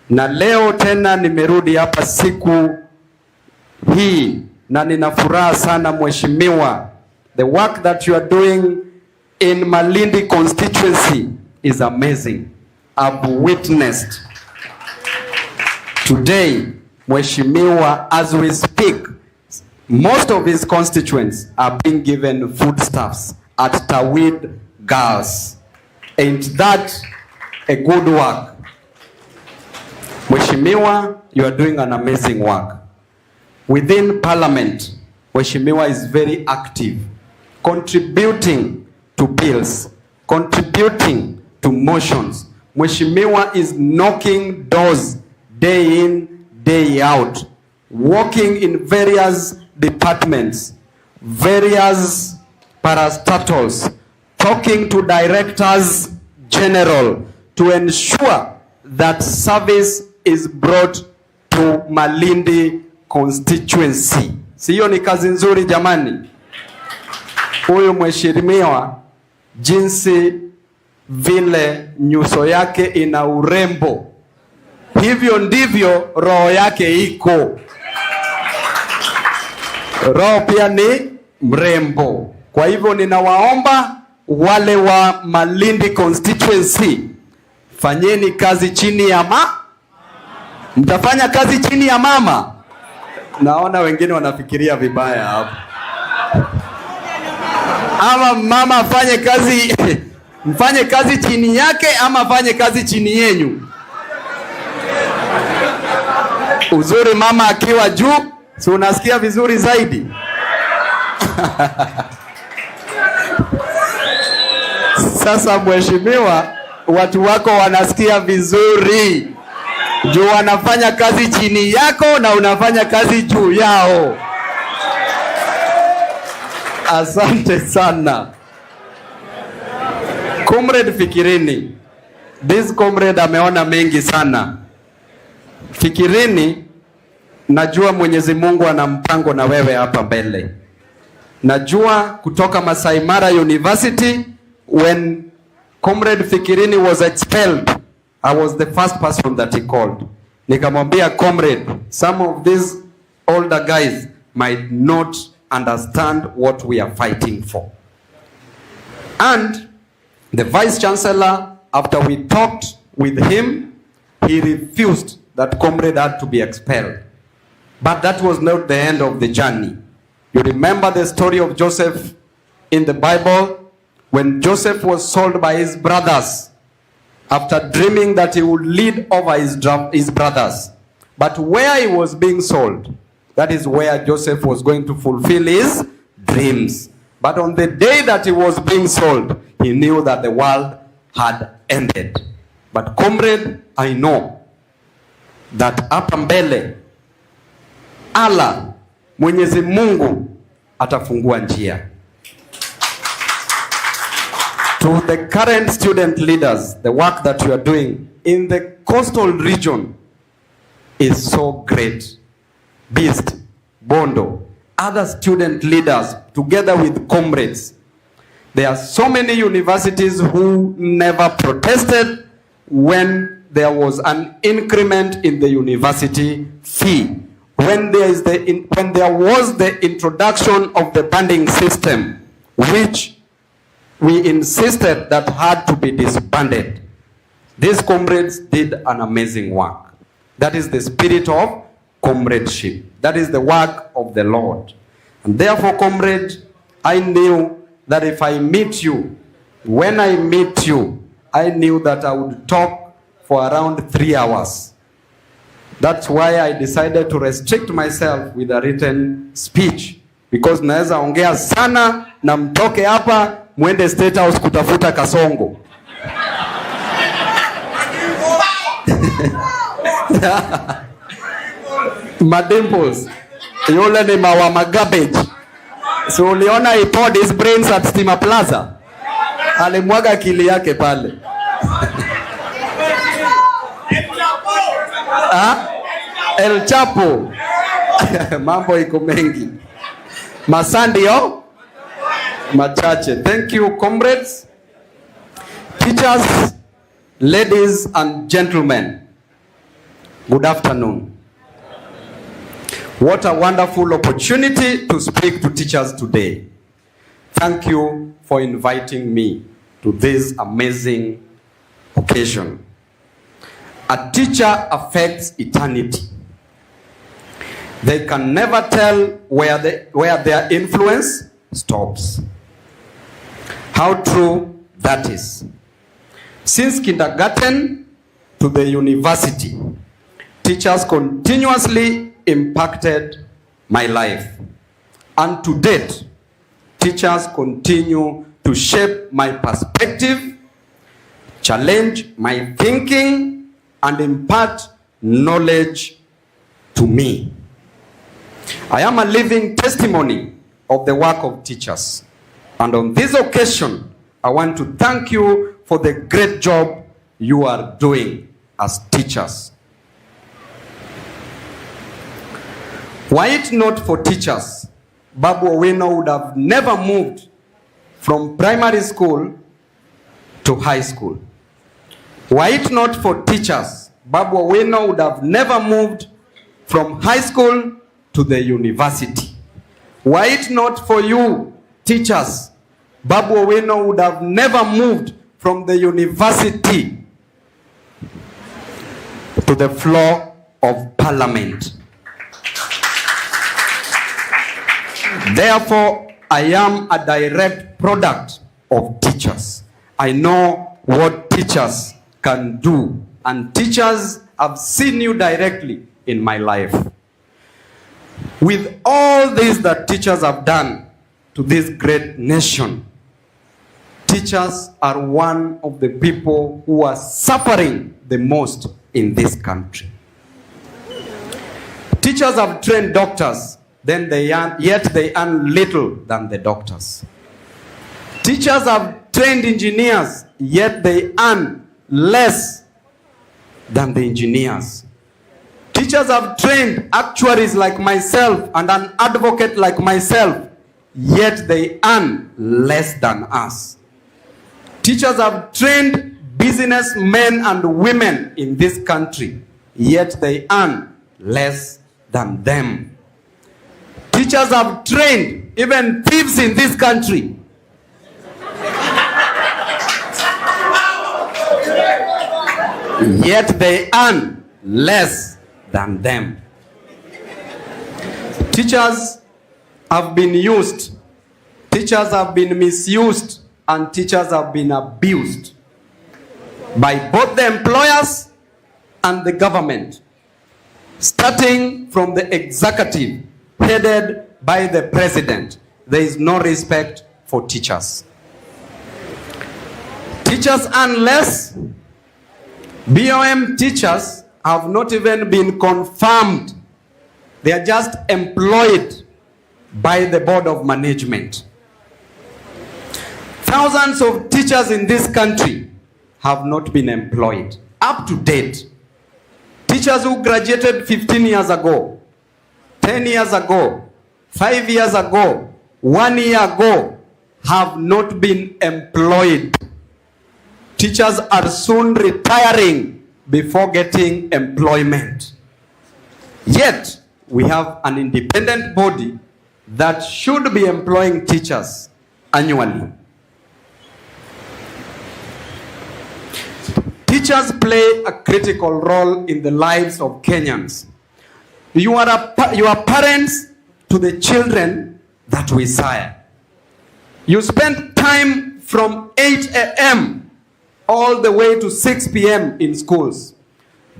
Na leo tena nimerudi hapa siku hii na nina furaha sana Mheshimiwa. The work that you are doing in Malindi constituency is amazing. I've witnessed today, Mheshimiwa, as we speak, most of his constituents are being given foodstuffs at Tawid Girls. Ain't that a good work? Mheshimiwa, you are doing an amazing work. Within Parliament, Mheshimiwa is very active, contributing to bills, contributing to motions. Mheshimiwa is knocking doors day in, day out, working in various departments, various parastatals, talking to directors general to ensure that service is brought to Malindi constituency. Siyo ni kazi nzuri jamani? Huyu mheshimiwa jinsi vile nyuso yake ina urembo, hivyo ndivyo roho yake iko. Roho pia ni mrembo. Kwa hivyo ninawaomba wale wa Malindi constituency, fanyeni kazi chini ya mtafanya kazi chini ya mama. Naona wengine wanafikiria vibaya hapo. Ama mama afanye kazi mfanye kazi chini yake ama afanye kazi chini yenyu? Uzuri mama akiwa juu, si unasikia vizuri zaidi? Sasa mheshimiwa, watu wako wanasikia vizuri juu wanafanya kazi chini yako na unafanya kazi juu yao. Asante sana. Comrade Fikirini, this comrade ameona mengi sana. Fikirini, najua Mwenyezi Mungu ana mpango na wewe hapa mbele. Najua kutoka Masai Mara University, when Comrade Fikirini was expelled, I was the first person that he called. Nikamwambia, comrade, some of these older guys might not understand what we are fighting for. And the Vice Chancellor, after we talked with him, he refused that comrade had to be expelled. But that was not the end of the journey. You remember the story of Joseph in the Bible? When Joseph was sold by his brothers, after dreaming that he would lead over his brothers. But where he was being sold, That is where Joseph was going to fulfill his dreams. But on the day that he was being sold, he knew that the world had ended. But comrade, I know that hapa mbele Allah Mwenyezi Mungu atafungua njia. To the current student leaders, the work that you are doing in the coastal region is so great. Beast, Bondo, other student leaders, together with comrades. There are so many universities who never protested when there was an increment in the university fee. When there was the introduction of the banding system, which we insisted that had to be disbanded. These comrades did an amazing work. That is the spirit of comradeship. That is the work of the Lord. And therefore, comrade, I knew that if I meet you, when I meet you, I knew that I would talk for around 3 hours. That's why I decided to restrict myself with a written speech. Because naweza ongea sana na mtoke hapa mwende State House kutafuta kasongo. Madimples. Yule ni mawama garbage. So uliona he poured his brains at Stima Plaza. Alimwaga akili yake pale. El Chapo. Mambo iko mengi. Masandio. Machache. Thank you, comrades, teachers, ladies and gentlemen. Good afternoon. What a wonderful opportunity to speak to teachers today. Thank you for inviting me to this amazing occasion. A teacher affects eternity. They can never tell where their influence stops. How true that is. Since kindergarten to the university, teachers continuously impacted my life. And to date, teachers continue to shape my perspective, challenge my thinking, and impart knowledge to me. I am a living testimony of the work of teachers. And on this occasion, I want to thank you for the great job you are doing as teachers. Were it not for teachers, Babu Owino would have never moved from primary school to high school. Were it not for teachers, Babu Owino would have never moved from high school to the university. Were it not for you, teachers, Babu Owino would have never moved from the university to the floor of parliament. Therefore, I am a direct product of teachers. I know what teachers can do, and teachers have seen you directly in my life. With all this that teachers have done to this great nation, teachers are one of the people who are suffering the most in this country. Teachers have trained doctors, yet they earn little than the doctors. Teachers have trained engineers, yet they earn less than the engineers. Teachers have trained actuaries like myself and an advocate like myself, yet they earn less than us. Teachers have trained businessmen and women in this country, yet they earn less than them. Teachers have trained even thieves in this country. Yet they earn less than them. Teachers have been used, teachers have been misused, and teachers have been abused by both the employers and the government. starting from the executive headed by the president. There is no respect for teachers. Teachers earn less. BOM teachers have not even been confirmed. They are just employed by the board of management. Thousands of teachers in this country have not been employed. Up to date, teachers who graduated 15 years ago, 10 years ago, 5 years ago, 1 year ago, have not been employed. Teachers are soon retiring before getting employment. Yet, we have an independent body that should be employing teachers annually. Teachers play a critical role in the lives of Kenyans. You are parents to the children that we sire. You spend time from 8 a.m. all the way to 6 p.m. in schools,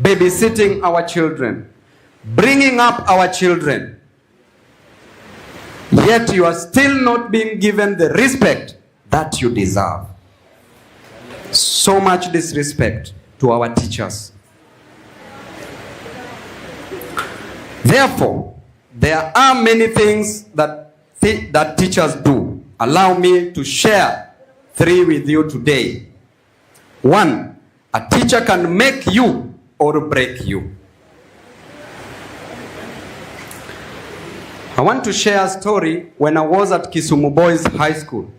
babysitting our children, bringing up our children. Yet you are still not being given the respect that you deserve. So much disrespect to our teachers. Therefore, there are many things that teachers do. Allow me to share 3 with you today. 1, a teacher can make you or break you. I want to share a story when I was at Kisumu Boys High School.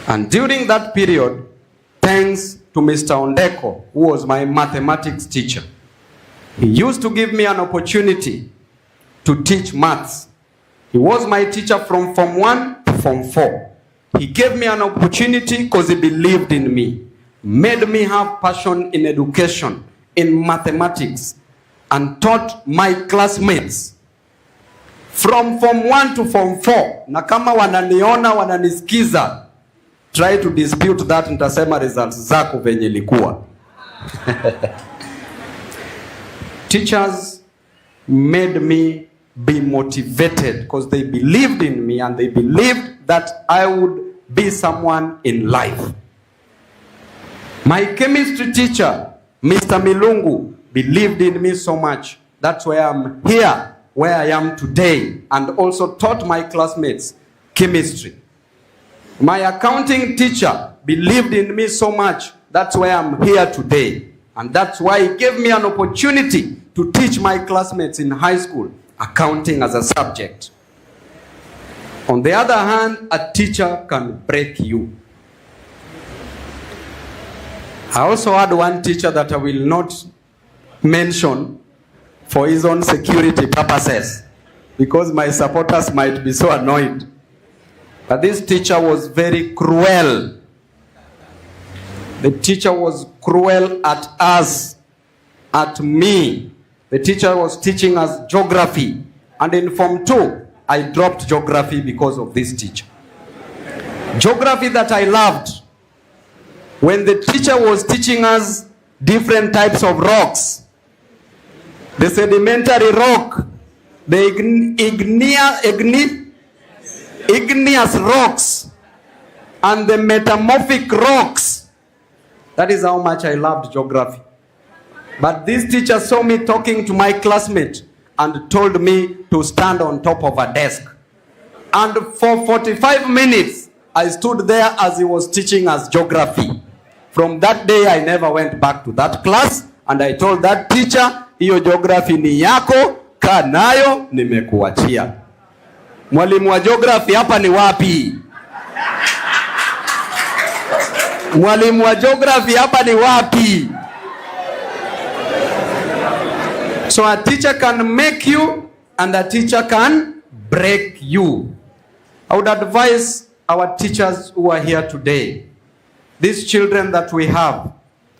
And during that period, thanks to Mr. Ondeko, who was my mathematics teacher, he used to give me an opportunity to teach maths. He was my teacher from Form 1 to Form 4. He gave me an opportunity because he believed in me, made me have passion in education, in mathematics, and taught my classmates from Form 1 to Form 4. Na kama wananiona, wananisikiza, try to dispute that, nitasema results zako venye likuwa. Teachers made me be motivated because they believed in me and they believed that I would be someone in life. My chemistry teacher, Mr. Milungu, believed in me so much. That's why I'm here, where I am today, and also taught my classmates chemistry. My accounting teacher believed in me so much. That's why I'm here today. And that's why he gave me an opportunity to teach my classmates in high school accounting as a subject. On the other hand, a teacher can break you. I also had one teacher that I will not mention for his own security purposes, because my supporters might be so annoyed. But this teacher was very cruel. The teacher was cruel at us, at me. The teacher was teaching us geography. And in Form 2, I dropped geography because of this teacher. Geography that I loved. When the teacher was teaching us different types of rocks, the sedimentary rock, the igneous rocks, and the metamorphic rocks. That is how much I loved geography. But this teacher saw me talking to my classmate and told me to stand on top of a desk. And for 45 minutes, I stood there as he was teaching us geography. From that day, I never went back to that class, and I told that teacher, hiyo geography ni yako, kaa nayo, nimekuachia. Mwalimu wa geography hapa ni wapi? Mwalimu wa geography hapa ni wapi? So a teacher can make you and a teacher can break you. I would advise our teachers who are here today, these children that we have,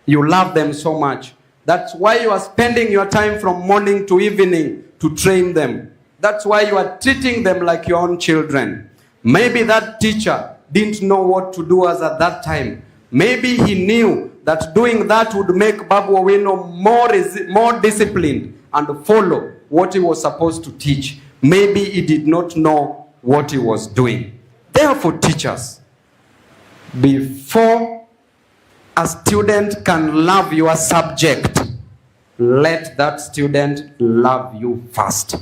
you love them so much. That's why you are spending your time from morning to evening to train them. That's why you are treating them like your own children. Maybe that teacher didn't know what to do as at that time. Maybe he knew that doing that would make Babu Owino more disciplined and follow what he was supposed to teach. Maybe he did not know what he was doing. Therefore, teachers, before a student can love your subject, let that student love you first.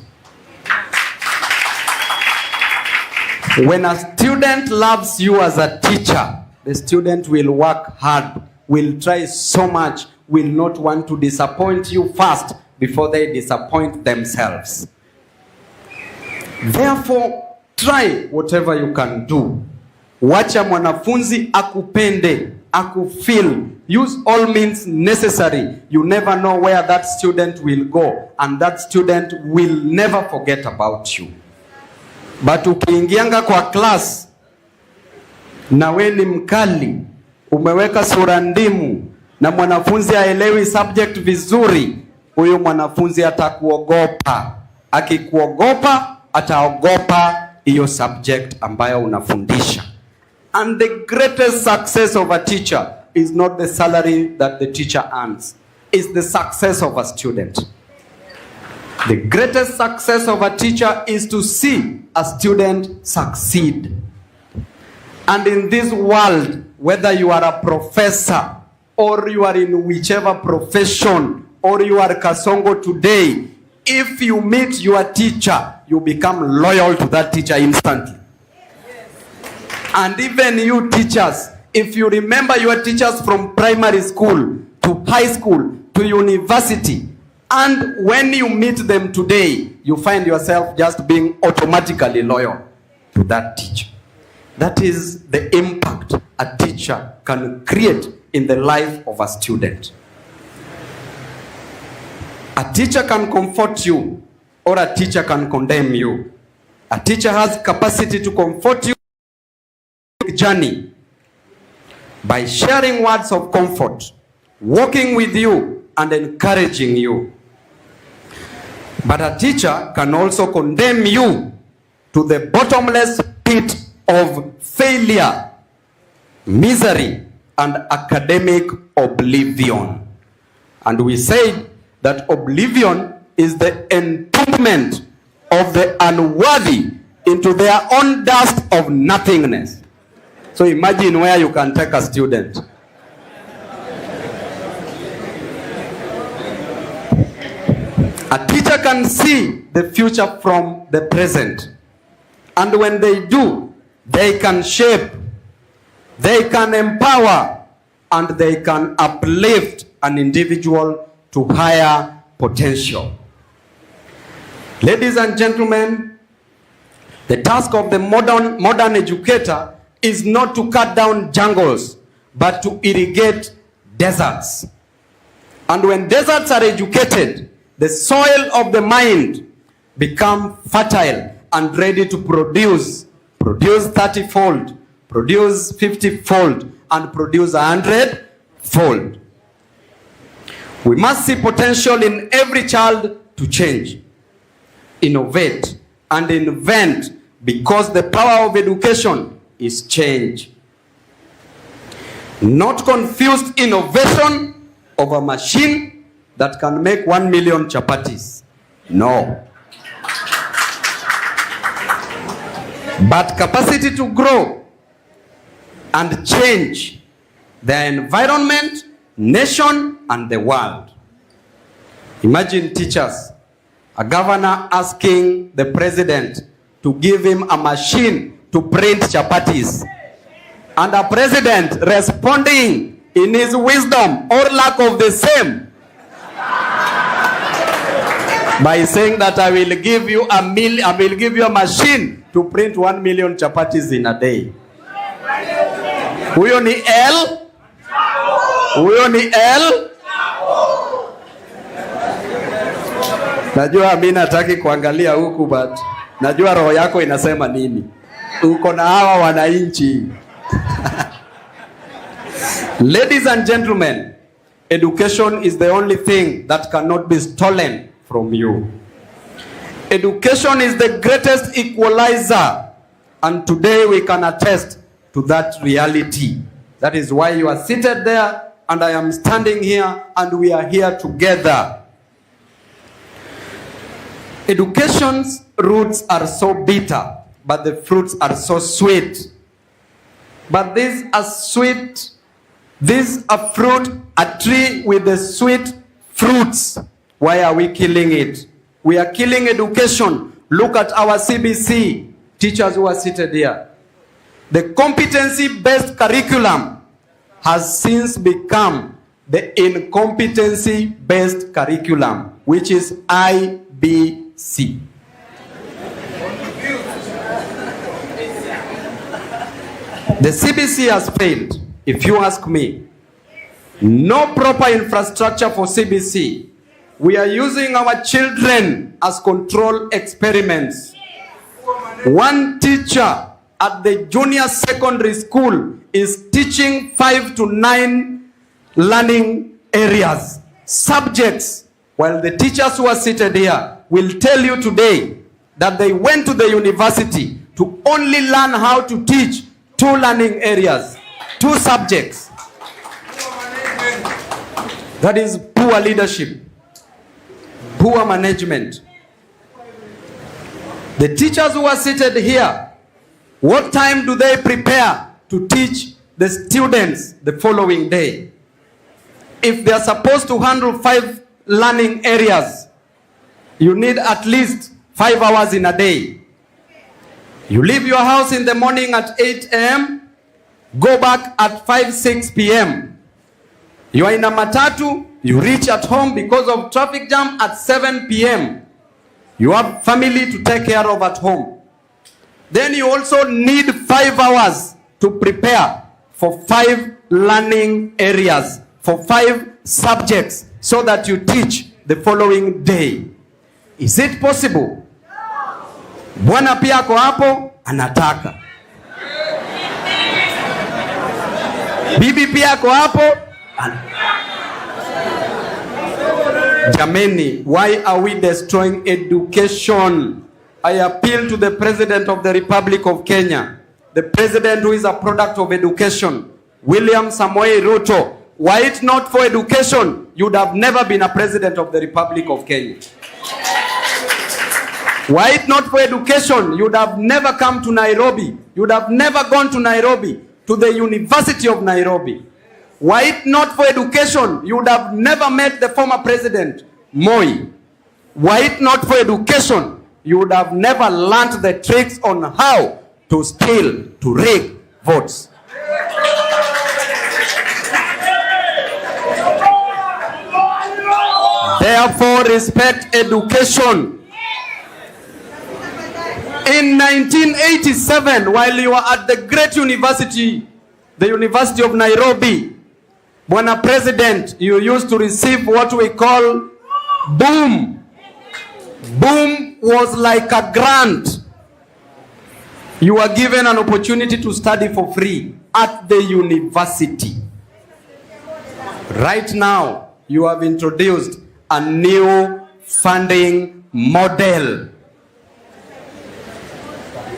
When a student loves you as a teacher, the student will work hard, will try so much, will not want to disappoint you first before they disappoint themselves. Therefore, try whatever you can do. Wacha mwanafunzi akupende, akufeel. Use all means necessary. You never know where that student will go, and that student will never forget about you. But ukiingianga kwa class na we ni mkali, umeweka sura ndimu, na mwanafunzi haelewi subject vizuri, huyo mwanafunzi atakuogopa. Akikuogopa, ataogopa hiyo subject ambayo unafundisha. And the greatest success of a teacher is not the salary that the teacher earns. It's the success of a student. The greatest success of a teacher is to see a student succeed. And in this world, whether you are a professor or you are in whichever profession or you are Kasongo today, if you meet your teacher, you become loyal to that teacher instantly. And even you teachers, if you remember your teachers from primary school to high school to university, and when you meet them today, you find yourself just being automatically loyal to that teacher. That is the impact a teacher can create in the life of a student. A teacher can comfort you, or a teacher can condemn you. A teacher has capacity to comfort you journey by sharing words of comfort, walking with you and encouraging you. But a teacher can also condemn you to the bottomless pit of failure, misery, and academic oblivion. And we say that oblivion is the entombment of the unworthy into their own dust of nothingness. So imagine where you can take a student. A teacher can see the future from the present. And when they do, they can shape, they can empower, and they can uplift an individual to higher potential. Ladies and gentlemen, the task of the modern educator is not to cut down jungles, but to irrigate deserts. And when deserts are educated, the soil of the mind become fertile and ready to produce 30-fold, produce 50-fold, and produce 100-fold. We must see potential in every child to change, innovate, and invent, because the power of education is change. Not confused innovation of a machine that can make 1 million chapatis. No. But capacity to grow and change the environment, nation, and the world. Imagine teachers, a governor asking the president to give him a machine to print chapatis, and a president responding in his wisdom or lack of the same by saying that I will give you a machine to print 1 million chapatis in a day. Huyo ni L. Huyo ni L. Najua mimi nataki kuangalia huku, but najua roho yako inasema nini. Uko na hawa wananchi. Ladies and gentlemen, education is the only thing that cannot be stolen from you. Education is the greatest equalizer, and today we can attest to that reality. That is why you are seated there and I am standing here and we are here together. Education's roots are so bitter, but the fruits are so sweet. But these are sweet, these are fruit, a tree with the sweet fruits. Why are we killing it? We are killing education. Look at our CBC teachers who are seated here. The competency-based curriculum has since become the incompetency-based curriculum, which is IBC. The CBC has failed, if you ask me. No proper infrastructure for CBC. We are using our children as control experiments. One teacher at the junior secondary school is teaching 5 to 9 learning areas, subjects, while the teachers who are seated here will tell you today that they went to the university to only learn how to teach 2 learning areas, 2 subjects. That is poor leadership, poor management. The teachers who are seated here, what time do they prepare to teach the students the following day? If they are supposed to handle 5 learning areas, you need at least 5 hours in a day. You leave your house in the morning at 8 a.m., go back at 5-6 p.m. You are in a matatu, you reach at home because of traffic jam at 7 p.m. You have family to take care of at home. Then you also need 5 hours to prepare for 5 learning areas, for 5 subjects, so that you teach the following day. Is it possible? Bwana pia ako hapo anataka. Bibi pia ako hapo. Jameni, why are we destroying education? I appeal to the President of the Republic of Kenya, the President who is a product of education, William Samoei Ruto. Were it not for education, you would have never been a President of the Republic of Kenya. Were it not for education, you would have never come to Nairobi. You would have never gone to Nairobi, to the University of Nairobi. Were it not for education, you would have never met the former President, Moi. Were it not for education, you would have never learned the tricks on how to steal, to rig votes. Therefore, respect education. In 1987, while you were at the great university, the University of Nairobi, Bwana President, you used to receive what we call boom. Boom was like a grant. You were given an opportunity to study for free at the university. Right now, you have introduced a new funding model.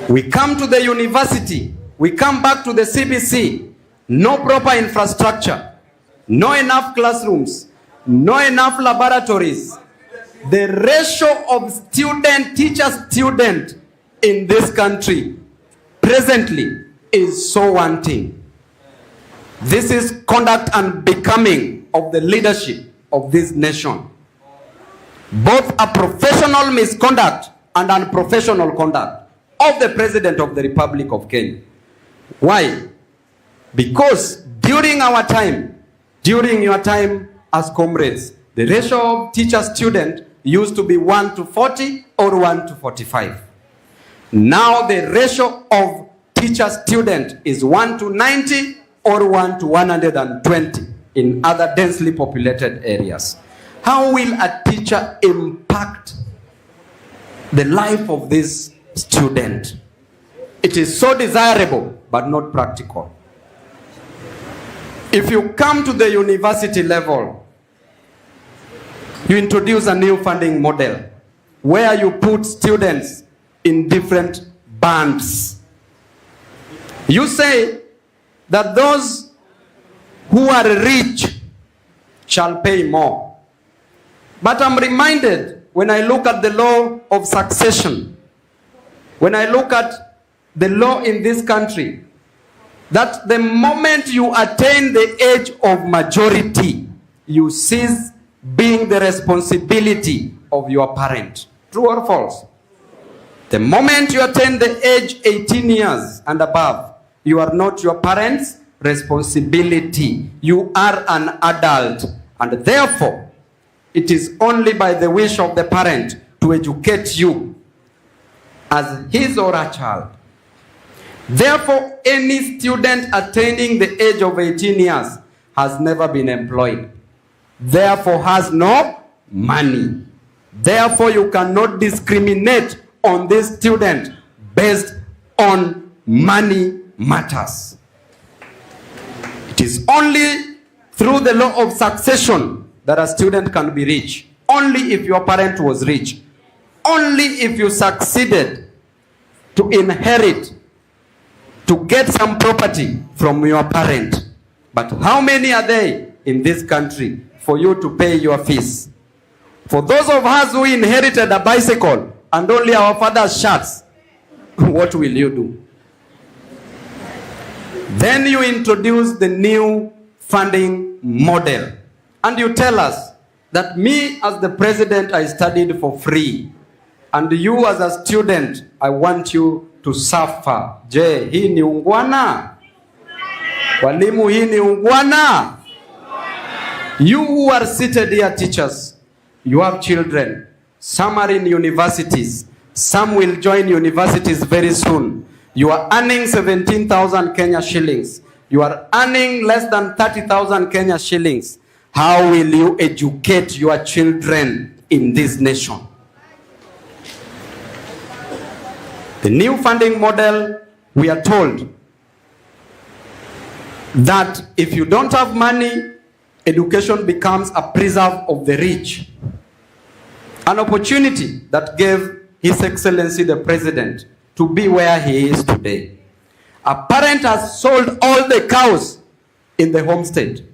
We come to the university, we come back to the CBC, no proper infrastructure, no enough classrooms, no enough laboratories. The ratio of teacher-student in this country presently is so wanting. This is conduct unbecoming of the leadership of this nation. Both a professional misconduct and unprofessional conduct of the President of the Republic of Kenya. Why? Because during our time, during your time as comrades, the ratio of teacher-student used to be 1 to 40 or 1 to 45. Now the ratio of teacher-student is 1 to 90 or 1 to 120 in other densely populated areas. How will a teacher impact the life of this student? It is so desirable, but not practical. If you come to the university level, you introduce a new funding model where you put students in different bands. You say that those who are rich shall pay more. But I'm reminded when I look at the law of succession, when I look at the law in this country, that the moment you attain the age of majority, you cease being the responsibility of your parent. True or false? The moment you attain the age 18 years and above, you are not your parents' responsibility. You are an adult, and therefore, it is only by the wish of the parent to educate you as his or her child. Therefore, any student attaining the age of 18 years has never been employed. Therefore, has no money. Therefore, you cannot discriminate on this student based on money matters. It is only through the law of succession that a student can be rich. Only if your parent was rich. Only if you succeeded to inherit, to get some property from your parent. But how many are there in this country for you to pay your fees? For those of us who inherited a bicycle and only our father's shirts, what will you do? Then you introduce the new funding model. And you tell us that me as the president, I studied for free. And you as a student, I want you to suffer. Je, hii ni ungwana? Walimu, hii ni ungwana? You who are seated here, teachers, you have children. Some are in universities. Some will join universities very soon. You are earning 17,000 Kenya shillings. You are earning less than 30,000 Kenya shillings. How will you educate your children in this nation? The new funding model, we are told that if you don't have money, education becomes a preserve of the rich. An opportunity that gave His Excellency the President to be where he is today. A parent has sold all the cows in the homestead.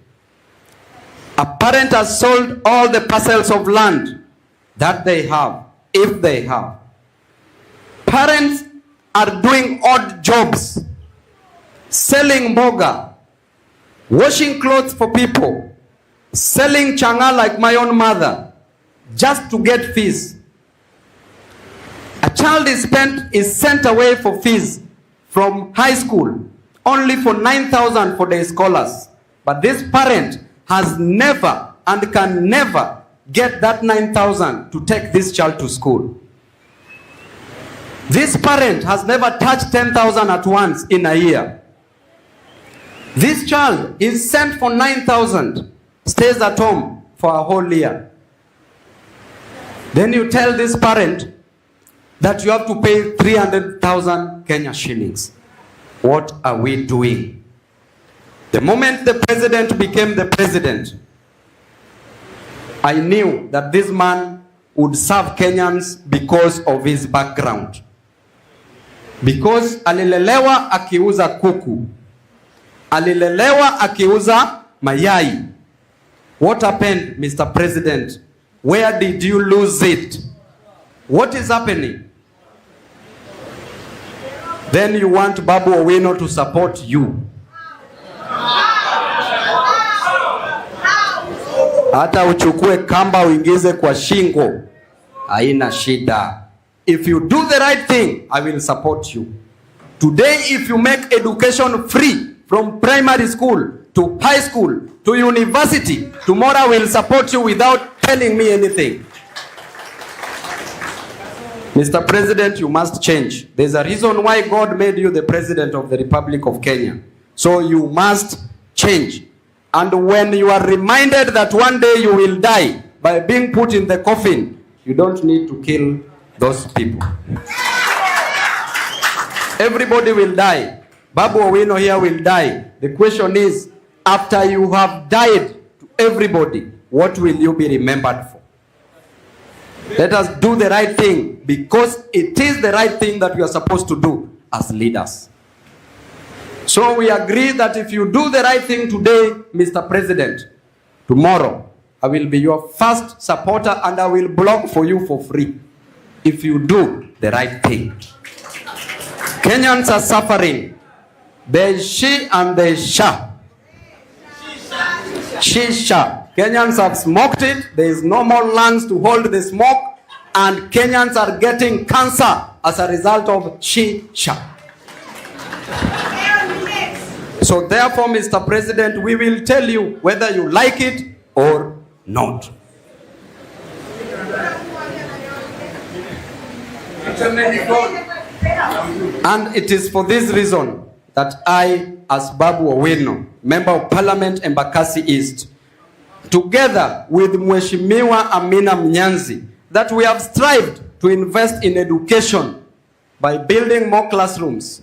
A parent has sold all the parcels of land that they have, if they have. Parents are doing odd jobs, selling mboga, washing clothes for people, selling changa like my own mother, just to get fees. A child is sent away for fees from high school, only for 9,000 for the scholars. But this parent has never and can never get that 9,000 to take this child to school. This parent has never touched 10,000 at once in a year. This child is sent for 9,000, stays at home for a whole year. Then you tell this parent that you have to pay 300,000 Kenya shillings. What are we doing? The moment the president became the president, I knew that this man would serve Kenyans because of his background. Because alilelewa akiuza kuku. Alilelewa akiuza mayai. What happened, Mr. President? Where did you lose it? What is happening? Then you want Babu Owino to support you. Hata uchukue kamba uingize kwa shingo, haina shida. If you do the right thing, I will support you. Today, if you make education free from primary school to high school to university, tomorrow I will support you without telling me anything. Mr. President, you must change. There's a reason why God made you the President of the Republic of Kenya. So you must change. And when you are reminded that one day you will die by being put in the coffin, you don't need to kill those people. Everybody will die. Babu Owino here will die. The question is, after you have died to everybody, what will you be remembered for? Let us do the right thing, because it is the right thing that we are supposed to do as leaders. So we agree that if you do the right thing today, Mr. President, tomorrow I will be your first supporter and I will blog for you for free if you do the right thing. Kenyans are suffering. There is she and there is sha. Shisha. Kenyans have smoked it. There is no more lungs to hold the smoke. And Kenyans are getting cancer as a result of shisha. So therefore, Mr. President, we will tell you whether you like it or not. And it is for this reason that I, as Babu Owino, Member of Parliament Embakasi East, together with Mheshimiwa Amina Mnyanzi, that we have strived to invest in education by building more classrooms,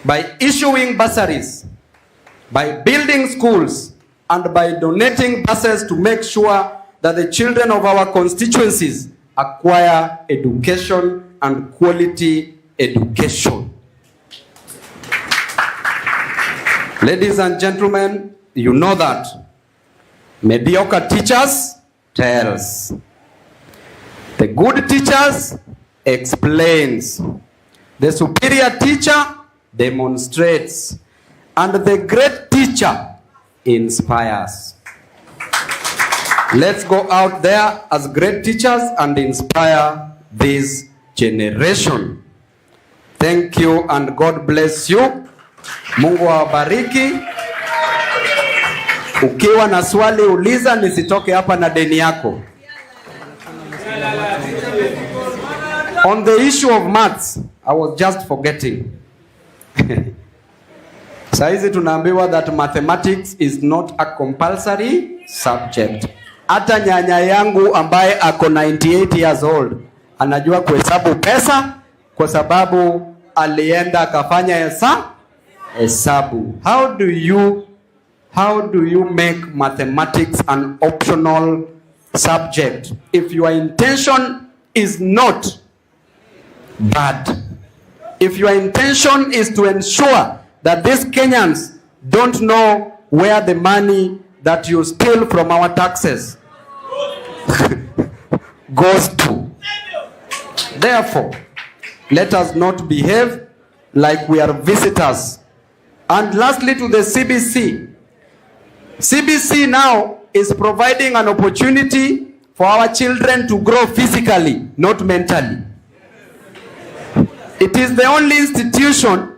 by issuing bursaries, by building schools, and by donating buses to make sure that the children of our constituencies acquire education and quality education. Ladies and gentlemen, you know that mediocre teachers tells. The good teachers explains. The superior teacher demonstrates. And the great teacher inspires. Let's go out there as great teachers and inspire this generation. Thank you and God bless you. Mungu awabariki. Ukiwa na swali uliza, nisitoke hapa na deni yako. On the issue of maths, I was just forgetting. Saizi tunaambiwa that mathematics is not a compulsory subject. Hata nyanya yangu ambaye ako 98 years old anajua kuhesabu pesa kwa sababu alienda akafanya hesabu. How do you make mathematics an optional subject if your intention is not bad? If your intention is to ensure that these Kenyans don't know where the money that you steal from our taxes goes to. Therefore, let us not behave like we are visitors. And lastly, to the CBC. CBC now is providing an opportunity for our children to grow physically, not mentally. It is the only institution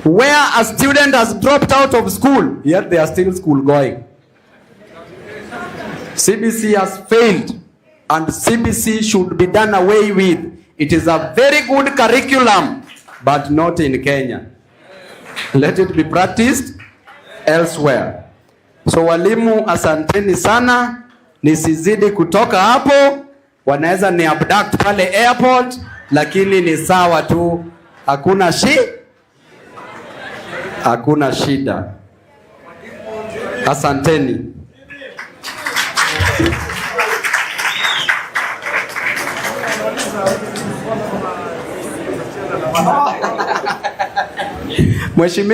where a student has dropped out of school, yet they are still school going. CBC has failed, and CBC should be done away with. It is a very good curriculum, but not in Kenya. Let it be practiced elsewhere. So walimu, asanteni sana, nisizidi kutoka hapo, wanaweza ni abduct pale airport, lakini ni sawa tu, hakuna shida. Asanteni. Mheshimiwa